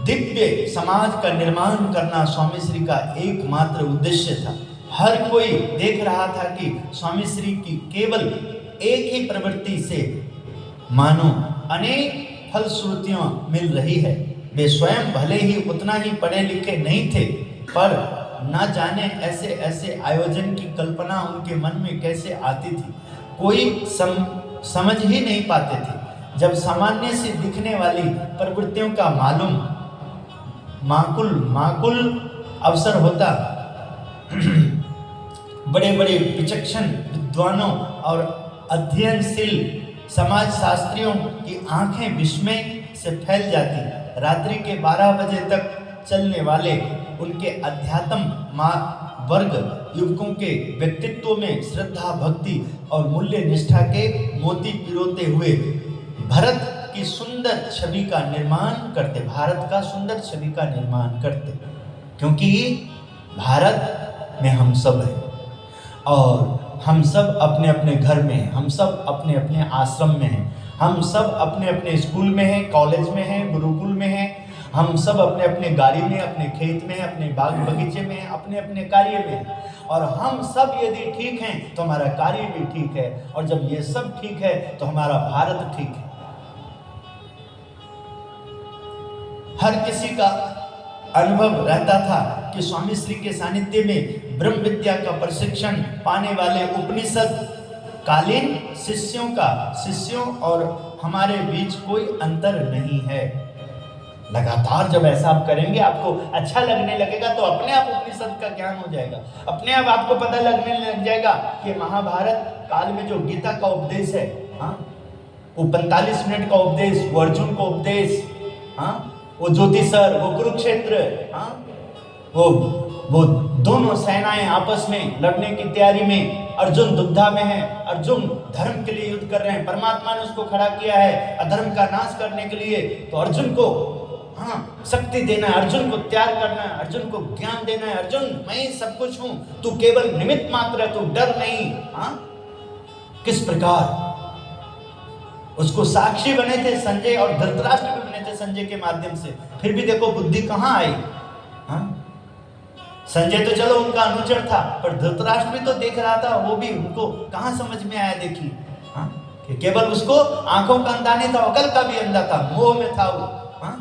A: दिव्य समाज का निर्माण करना स्वामी श्री का एकमात्र उद्देश्य था। हर कोई देख रहा था कि स्वामी श्री की केवल एक ही प्रवृत्ति से मानो अनेक फलश्रुतियां मिल रही है। वे स्वयं भले ही उतना ही पढ़े लिखे नहीं थे, पर न जाने ऐसे ऐसे आयोजन की कल्पना उनके मन में कैसे आती थी, कोई समझ ही नहीं पाते थे। जब सामान्य से दिखने वाली प्रवृत्तियों का माकुल अवसर होता, बड़े बड़े विचक्षण विद्वानों और अध्ययनशील समाज शास्त्रियों की आंखें विस्मय से फैल जाती। रात्रि के 12 बजे तक चलने वाले उनके अध्यात्म वर्ग युवकों के व्यक्तित्व में श्रद्धा, भक्ति और मूल्य निष्ठा के मोती पिरोते हुए भारत की सुंदर छवि का निर्माण करते, भारत का सुंदर छवि का निर्माण करते। क्योंकि भारत में हम सब हैं और हम सब अपने अपने घर में हैं, हम सब अपने अपने आश्रम में हैं, हम सब अपने अपने स्कूल में हैं, कॉलेज में हैं, गुरुकुल में हैं, हम सब अपने अपने गाड़ी में, अपने खेत में, अपने बाग बगीचे में, अपने अपने कार्य में हैं। और हम सब यदि ठीक हैं तो हमारा कार्य भी ठीक है, और जब ये सब ठीक है तो हमारा भारत ठीक है। हर किसी का अनुभव रहता था कि स्वामी श्री के सानिध्य में ब्रह्म विद्या का प्रशिक्षण पाने वाले उपनिषद कालीन शिष्यों और हमारे बीच कोई अंतर नहीं है। लगातार जब ऐसा आप करेंगे आपको अच्छा लगने लगेगा, तो अपने आप उपनिषद का ज्ञान हो जाएगा, अपने आप आपको पता लगने लग जाएगा कि महाभारत काल में जो गीता का उपदेश है, हाँ, वो 45 मिनट का उपदेश, वो अर्जुन को उपदेश, हाँ, वो ज्योतिषर, वो कुरुक्षेत्र, हाँ, वो दोनों सेनाएं आपस में लड़ने की तैयारी में, अर्जुन दुविधा में है, अर्जुन धर्म के लिए युद्ध कर रहे हैं, परमात्मा ने उसको खड़ा किया है अधर्म का नाश करने के लिए, तो अर्जुन को हाँ शक्ति देना है, अर्जुन को त्याग करना है, अर्जुन को ज्ञान देना है, अर्जुन मैं ही सब कुछ हूं, तू केवल निमित्त मात्र है, तू डर नहीं। हाँ, किस प्रकार उसको साक्षी बने थे संजय, और धृतराष्ट्र भी बने थे संजय के माध्यम से, फिर भी देखो बुद्धि कहाँ आई। हाँ, संजय तो चलो उनका अनुचर था, पर धृतराष्ट्र भी तो देख रहा था, वो भी उनको कहाँ समझ में आया। देखिए, हाँ, कि केवल उसको आंखों का अंधा नहीं था, अकल का भी अंधा था, मोह में था वो। हाँ,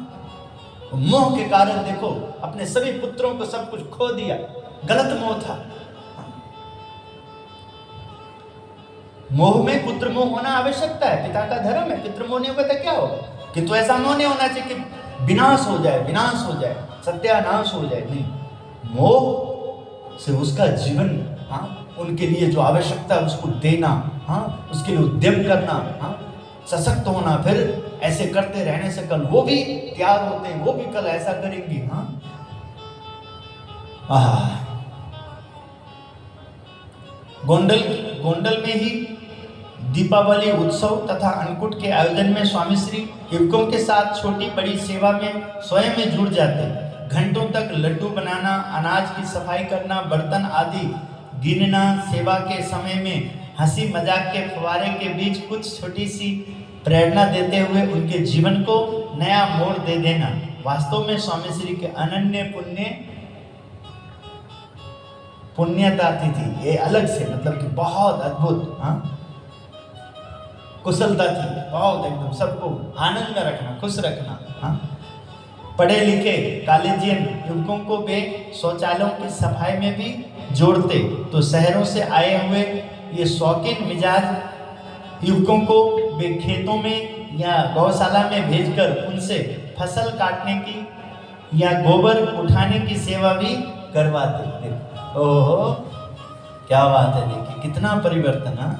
A: मोह के कारण देखो अपने सभी पुत्रों को सब कुछ खो दिया, गलत मोह था। मोह में पुत्र मोह होना आवश्यकता है, पिता का धर्म है, पितृ मोह नहीं होगा तो क्या होगा, किंतु ऐसा मोह नहीं होना चाहिए कि विनाश हो जाए, सत्यानाश हो जाए, नहीं, मोह से उसका जीवन, हाँ, उनके लिए जो आवश्यकता है उसको देना, हाँ, उसके लिए उद्यम करना, हाँ, सशक्त होना, फिर ऐसे करते रहने से कल वो भी तैयार होते हैं, वो भी कल ऐसा करेंगे। हाँ, गोंडल में ही दीपावली उत्सव तथा अन्नकूट के आयोजन में स्वामी श्री युवकों के साथ छोटी बड़ी सेवा में स्वयं में जुड़ जाते। घंटों तक लड्डू बनाना, अनाज की सफाई करना, बर्तन आदि गिनना, सेवा के समय में हंसी मजाक के फव्वारे के बीच कुछ छोटी सी प्रेरणा देते हुए उनके जीवन को नया मोड़ दे देना वास्तव में स्वामी श्री के अनन्य पुण्यता थी। ये अलग से मतलब कि बहुत अद्भुत, हाँ, कुशलता थी, बहुत एकदम सबको आनंद में रखना, खुश रखना। हाँ, पढ़े लिखे कॉलेजियन युवकों को वे शौचालयों की सफाई में भी जोड़ते, तो शहरों से आए हुए ये शौकीन मिजाज युवकों को वे खेतों में या गौशाला में भेजकर उनसे फसल काटने की या गोबर उठाने की सेवा भी करवाते। ओहो, क्या बात है, देखिए कितना परिवर्तन। हाँ,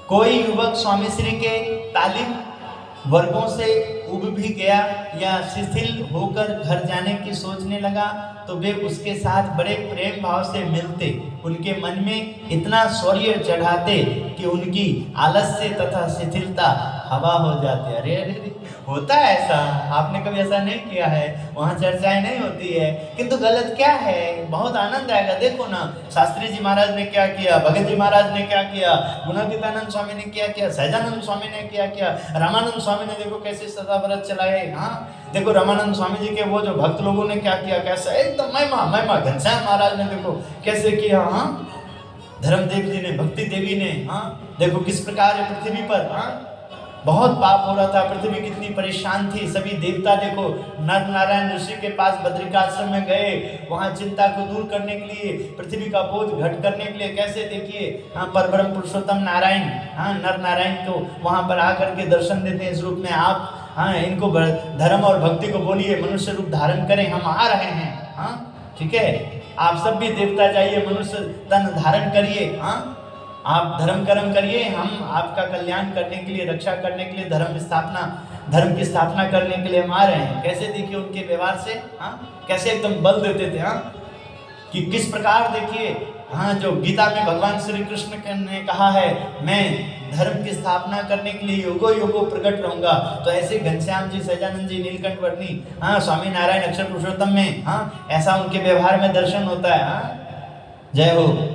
A: कोई युवक स्वामी श्री के तालीम वर्गों से उब भी गया या शिथिल होकर घर जाने की सोचने लगा, तो वे उसके साथ बड़े प्रेम भाव से मिलते, उनके मन में इतना शौर्य चढ़ाते कि उनकी आलस्य तथा शिथिलता हवा हो जाती। अरे अरे, होता है ऐसा, आपने कभी ऐसा नहीं किया है, वहाँ चर्चाएं नहीं होती है, किंतु गलत क्या है, बहुत आनंद आएगा। देखो ना, शास्त्री जी महाराज ने क्या किया, भगत जी महाराज ने क्या किया, गुणातीतानंद स्वामी ने क्या किया, सहजानंद स्वामी ने क्या किया, रामानंद स्वामी ने देखो कैसे सदा व्रत चलाए। हाँ, देखो रामानंद स्वामी जी के वो जो भक्त लोगों ने क्या किया, कैसा एकदम महिमा। घनश्याम महाराज ने देखो कैसे किया। हाँ, धर्मदेव जी ने, भक्ति देवी ने, हाँ, देखो किस प्रकार पृथ्वी पर, हाँ, बहुत पाप हो रहा था, पृथ्वी कितनी परेशान थी, सभी देवता देखो नर नारायण ऋषि के पास बद्रिकाश्रम में गए, वहाँ चिंता को दूर करने के लिए, पृथ्वी का बोझ घट करने के लिए, कैसे देखिए, हाँ, परब्रह्म पुरुषोत्तम नारायण, हाँ, नर नारायण को वहाँ पर आकर के दर्शन देते हैं इस रूप में। आप, हाँ, इनको धर्म और भक्ति को बोलिए, मनुष्य रूप धारण करें, हम आ रहे हैं। हाँ, ठीक है, आप सब भी देवता जाइए, मनुष्य तन धारण करिए। हाँ, आप धर्म कर्म करिए, हम आपका कल्याण करने के लिए, रक्षा करने के लिए, धर्म की स्थापना करने के लिए हम आ रहे हैं। कैसे देखिए उनके व्यवहार से, हाँ, कैसे एकदम बल देते थे। हाँ, कि किस प्रकार देखिए, हाँ, जो गीता में भगवान श्री कृष्ण ने कहा है, मैं धर्म की स्थापना करने के लिए युगो प्रकट रहूंगा, तो ऐसे घनश्याम जी, सहजानंद जी, नीलकंठ वर्णी, हाँ, स्वामी नारायण अक्षर पुरुषोत्तम में, हाँ, ऐसा उनके व्यवहार में दर्शन होता है। हाँ, जय हो।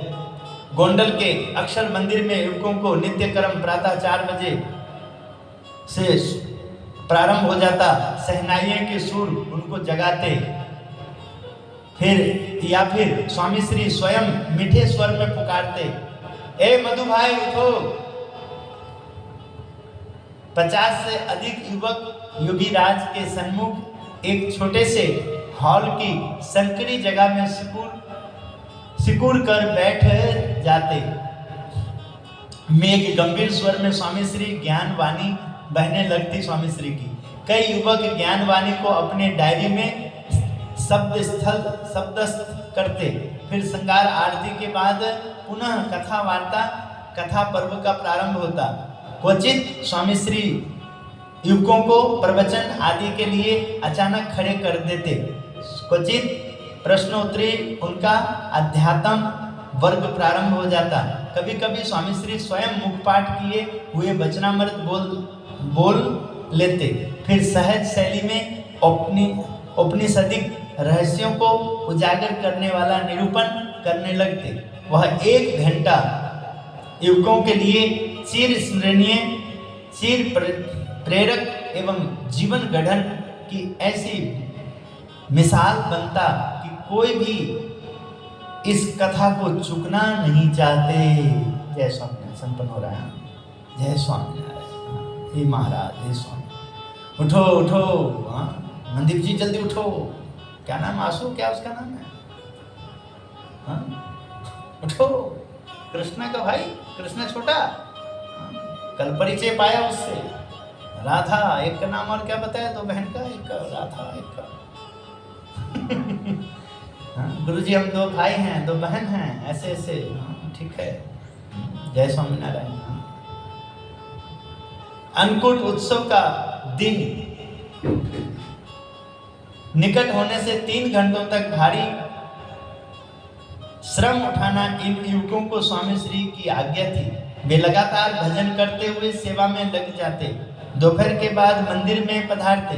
A: गोंडल के अक्षर मंदिर में युवकों को नित्य कर्म प्रातः 4 बजे से प्रारंभ हो जाता, सहनाइयों के सुर उनको जगाते, फिर स्वामी श्री स्वयं मीठे स्वर में पुकारते, ए मधु भाई उठो। 50 से अधिक युवक योगीराज के सन्मुख एक छोटे से हॉल की संकरी जगह में सिकुड़ कर बैठ जाते। में एक गंभीर स्वर में स्वामी श्री ज्ञान वाणी बहने लगती स्वामी श्री की। कई युवक ज्ञान वाणी को अपने डायरी में शब्दस्थ करते। फिर श्रृंगार आरती के बाद पुनः कथा वार्ता कथा पर्व का प्रारंभ होता। क्वचित स्वामी श्री युवकों को प्रवचन आदि के लिए अचानक खड़े कर देते। क्वचित प्रश्नोत्तरी उनका अध्यात्म वर्ग प्रारंभ हो जाता। कभी कभी स्वामी श्री स्वयं मुखपाठ किए हुए वचनामृत बोल लेते। फिर सहज शैली में औपनिषदिक रहस्यों को उजागर करने वाला निरूपण करने लगते। वह 1 घंटा युवकों के लिए चिर स्मरणीय, चिर प्रेरक एवं जीवन गढ़न की ऐसी मिसाल बनता कि कोई भी इस कथा को चुकना नहीं चाहते। जय स्वामी, संपन्न हो रहा है। जय स्वामी नारायण। हे महाराज, हे स्वामी, उठो उठो। हाँ, मनदीप जी जल्दी उठो। क्या नाम, आशु, क्या उसका नाम है? हाँ, उठो। कृष्णा का भाई, कृष्णा छोटा, कल परिचय पाया उससे। राधा, एक का नाम और क्या बताया? 2 बहन का, एक का राधा, एक का गुरुजी हम 2 भाई हैं, 2 बहन हैं, ऐसे ऐसे। ठीक है। जय स्वामीनारायण। अन्नकूट उत्सव का दिन निकट होने से 3 घंटों तक भारी श्रम उठाना इन युवकों को स्वामी श्री की आज्ञा थी। वे लगातार भजन करते हुए सेवा में लग जाते। दोपहर के बाद मंदिर में पधारते।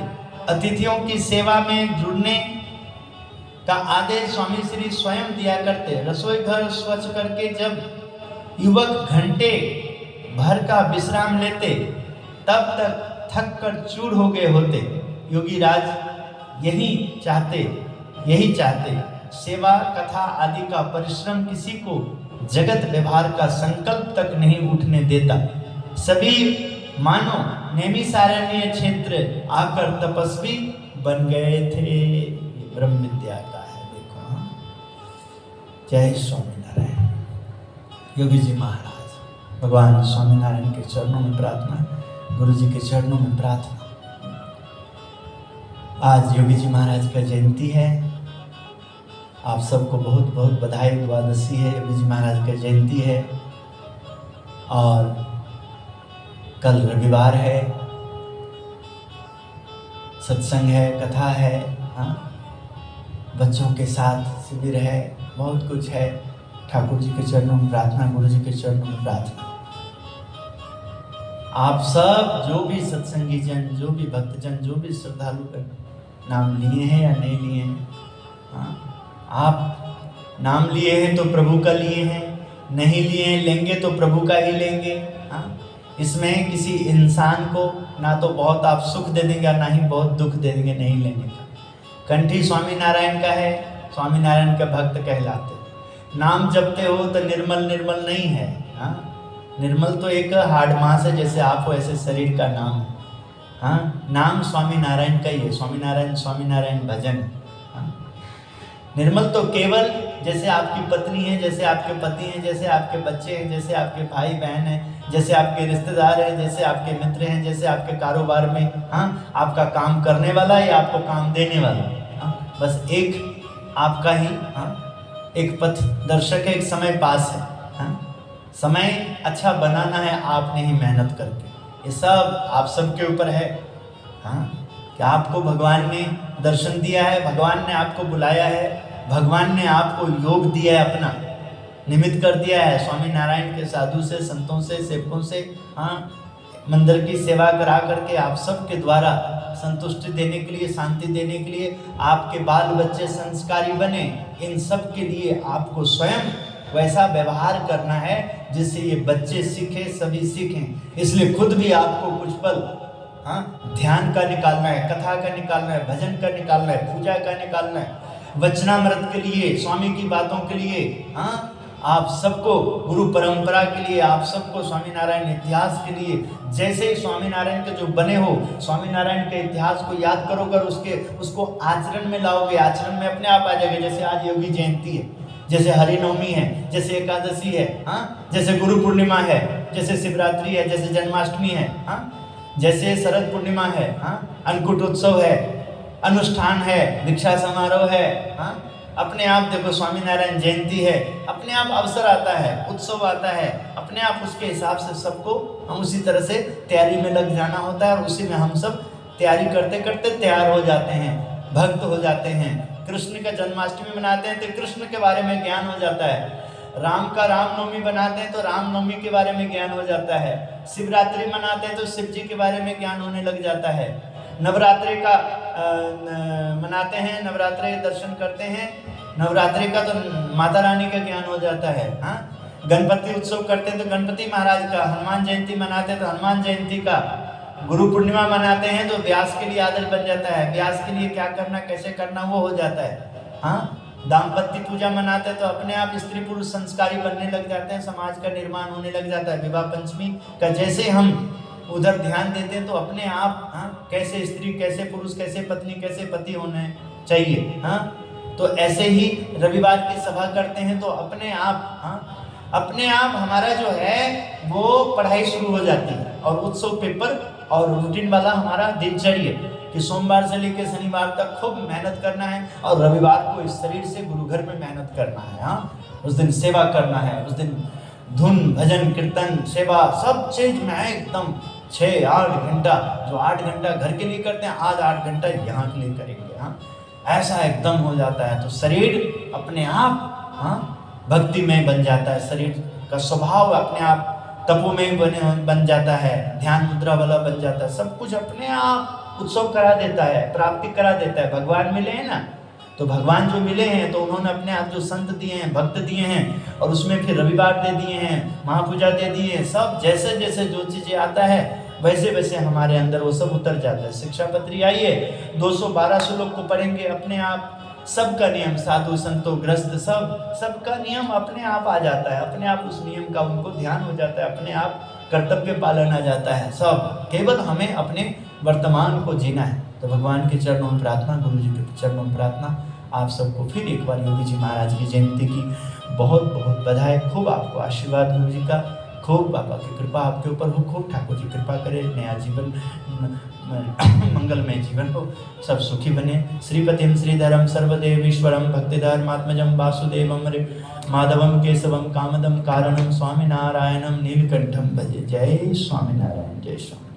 A: अतिथियों की सेवा में जुड़ने का आदेश स्वामी श्री स्वयं दिया करते। रसोई घर स्वच्छ करके जब युवक घंटे भर का विश्राम लेते, तब तक थक कर चूर हो गए होते। योगी राज यही चाहते। सेवा कथा आदि का परिश्रम किसी को जगत व्यवहार का संकल्प तक नहीं उठने देता। सभी मानो नैमिषारण्य क्षेत्र आकर तपस्वी बन गए थे। ब्रह्म विद्या का है, देखो। हाँ, जय स्वामीनारायण। योगी जी महाराज, भगवान स्वामीनारायण के चरणों में प्रार्थना, गुरु जी के चरणों में प्रार्थना। आज योगी जी महाराज का जयंती है। आप सबको बहुत बहुत बधाई। द्वादशी है, योगी जी महाराज का जयंती है। और कल रविवार है, सत्संग है, कथा है। हाँ, बच्चों के साथ शिविर है, बहुत कुछ है। ठाकुर जी के चरणों में प्रार्थना, गुरु जी के चरणों में प्रार्थना। आप सब जो भी सत्संगी जन, जो भी भक्तजन, जो भी श्रद्धालु का नाम लिए हैं या नहीं लिए हैं, हाँ, आप नाम लिए हैं तो प्रभु का लिए हैं, नहीं लिए लेंगे तो प्रभु का ही लेंगे। हाँ, इसमें किसी इंसान को ना तो बहुत आप सुख दे देंगे और ना ही बहुत दुख दे देंगे नहीं लेने का। कंठी स्वामीनारायण का है, स्वामीनारायण के भक्त कहलाते। नाम जपते हो तो निर्मल नहीं है। हाँ, निर्मल तो एक हार्ड मास है, जैसे आप हो ऐसे शरीर का नाम है। हाँ, नाम स्वामीनारायण का ही है। स्वामीनारायण भजन। हाँ, निर्मल तो केवल जैसे आपकी पत्नी है, जैसे आपके पति हैं, जैसे आपके बच्चे हैं, जैसे आपके भाई बहन हैं, जैसे आपके रिश्तेदार हैं, जैसे आपके मित्र हैं, जैसे आपके कारोबार में हाँ आपका काम करने वाला या आपको काम देने वाला। हाँ, बस एक आपका ही हाँ एक पथ दर्शक है, एक समय पास है। हाँ, समय अच्छा बनाना है आपने ही मेहनत करके। ये सब आप सबके ऊपर है। हाँ, कि आपको भगवान ने दर्शन दिया है, भगवान ने आपको बुलाया है, भगवान ने आपको योग दिया है, अपना निमित्त कर दिया है। स्वामीनारायण के साधु से, संतों से, सेवकों से हाँ मंदिर की सेवा करा करके आप सब के द्वारा संतुष्टि देने के लिए, शांति देने के लिए, आपके बाल बच्चे संस्कारी बने, इन सब के लिए आपको स्वयं वैसा व्यवहार करना है जिससे ये बच्चे सीखें, सभी सीखें। इसलिए खुद भी आपको कुछ पल हाँ ध्यान का निकालना है, कथा का निकालना है, भजन का निकालना है, पूजा का निकालना है, वचनामृत के लिए, स्वामी की बातों के लिए। हाँ, आप सबको गुरु परंपरा के लिए, आप सबको स्वामीनारायण इतिहास के लिए, जैसे ही स्वामीनारायण के जो बने हो, स्वामीनारायण के इतिहास को याद करोगे, उसको आचरण में लाओगे, आचरण में अपने आप आ जाएगा। जैसे आज योगी जयंती है, जैसे हरिनवमी है, जैसे एकादशी है, हाँ, जैसे गुरु पूर्णिमा है, जैसे शिवरात्रि है, जैसे जन्माष्टमी है, हाँ, जैसे शरद पूर्णिमा है, हाँ, अन्नकूट उत्सव है, अनुष्ठान है, दीक्षा समारोह है, हाँ, अपने आप देखो स्वामीनारायण जयंती है, अपने आप अवसर आता है, उत्सव आता है, अपने आप उसके हिसाब से सबको हम उसी तरह से तैयारी में लग जाना होता है और उसी में हम सब तैयारी करते करते तैयार हो जाते हैं, भक्त हो जाते हैं। कृष्ण का जन्माष्टमी मनाते हैं तो कृष्ण के बारे में ज्ञान हो जाता है, राम का रामनवमी बनाते हैं तो रामनवमी के बारे में ज्ञान हो जाता है, शिवरात्रि मनाते हैं तो शिव जी के बारे में ज्ञान होने लग जाता है, नवरात्रि का मनाते हैं, नवरात्रि दर्शन करते हैं, नवरात्रि का तो माता रानी का ज्ञान हो जाता है, हाँ, गणपति उत्सव करते हैं तो गणपति महाराज का, हनुमान जयंती मनाते हैं तो हनुमान जयंती का, गुरु पूर्णिमा मनाते हैं तो व्यास के लिए आदर्श बन जाता है, व्यास के लिए क्या करना कैसे करना वो हो जाता है, हाँ, दाम्पत्य पूजा मनाते हैं तो अपने आप स्त्री पुरुष संस्कारी बनने लग जाते हैं, समाज का निर्माण होने लग जाता है। विवाह पंचमी का जैसे हम उधर ध्यान देते हैं तो अपने आप, हाँ, कैसे स्त्री कैसे पुरुष कैसे पत्नी कैसे पति होने चाहिए, हाँ, तो ऐसे ही रविवार की सभा करते हैं तो अपने आप, हाँ, अपने आप हमारा जो है वो पढ़ाई शुरू हो जाती है और उत्सव पेपर और रूटीन वाला हमारा दिनचर्या कि सोमवार से लेकर शनिवार तक खूब मेहनत करना है और रविवार को इस शरीर से गुरु घर में मेहनत करना है, हाँ, उस दिन सेवा करना है, उस दिन धुन भजन कीर्तन सेवा सब चीज में एकदम 6-8 घंटा, जो 8 घंटा घर के लिए करते हैं आज 8 घंटा यहाँ के लिए करेंगे, हाँ, ऐसा एकदम हो जाता है तो शरीर अपने आप, हाँ, भक्ति में बन जाता है, शरीर का स्वभाव अपने आप तपोमय बन जाता है, ध्यान मुद्रा वाला बन जाता है, सब कुछ अपने आप उत्सव करा देता है, प्राप्ति करा देता है। भगवान मिले हैं ना, तो भगवान जो मिले हैं तो उन्होंने अपने आप जो संत दिए हैं, भक्त दिए हैं और उसमें फिर रविवार दे दिए हैं, महापूजा दे दिए हैं, सब जैसे जैसे जो चीज़ें आता है वैसे वैसे हमारे अंदर वो सब उतर जाता है। शिक्षा पत्री आइए 200-1200 लोग को पढ़ेंगे, अपने आप सबका नियम, साधु संतों ग्रस्त सबका नियम अपने आप आ जाता है, अपने आप उस नियम का उनको ध्यान हो जाता है, अपने आप कर्तव्य पालन आ जाता है, सब केवल हमें अपने वर्तमान को जीना है। तो भगवान के चरणों में प्रार्थना, गुरु जी के चरणों में प्रार्थना, आप सबको फिर एक बार योगी जी महाराज की जयंती की बहुत बहुत बधाई, खूब आपको आशीर्वाद गुरु जी का, खूब बाबा की कृपा आपके ऊपर हो, खूब ठाकुर जी कृपा करे, नया जीवन मंगलमय जीवन हो, सब सुखी बने। श्रीपतिम श्रीधरम सर्वदेवीश्वरम भक्तिधर्मात्मजम वासुदेवम माधवम केशवम कामदम कारणम स्वामीनारायणम नीलकंठम भजे। जय स्वामीनारायण, जय स्वामी।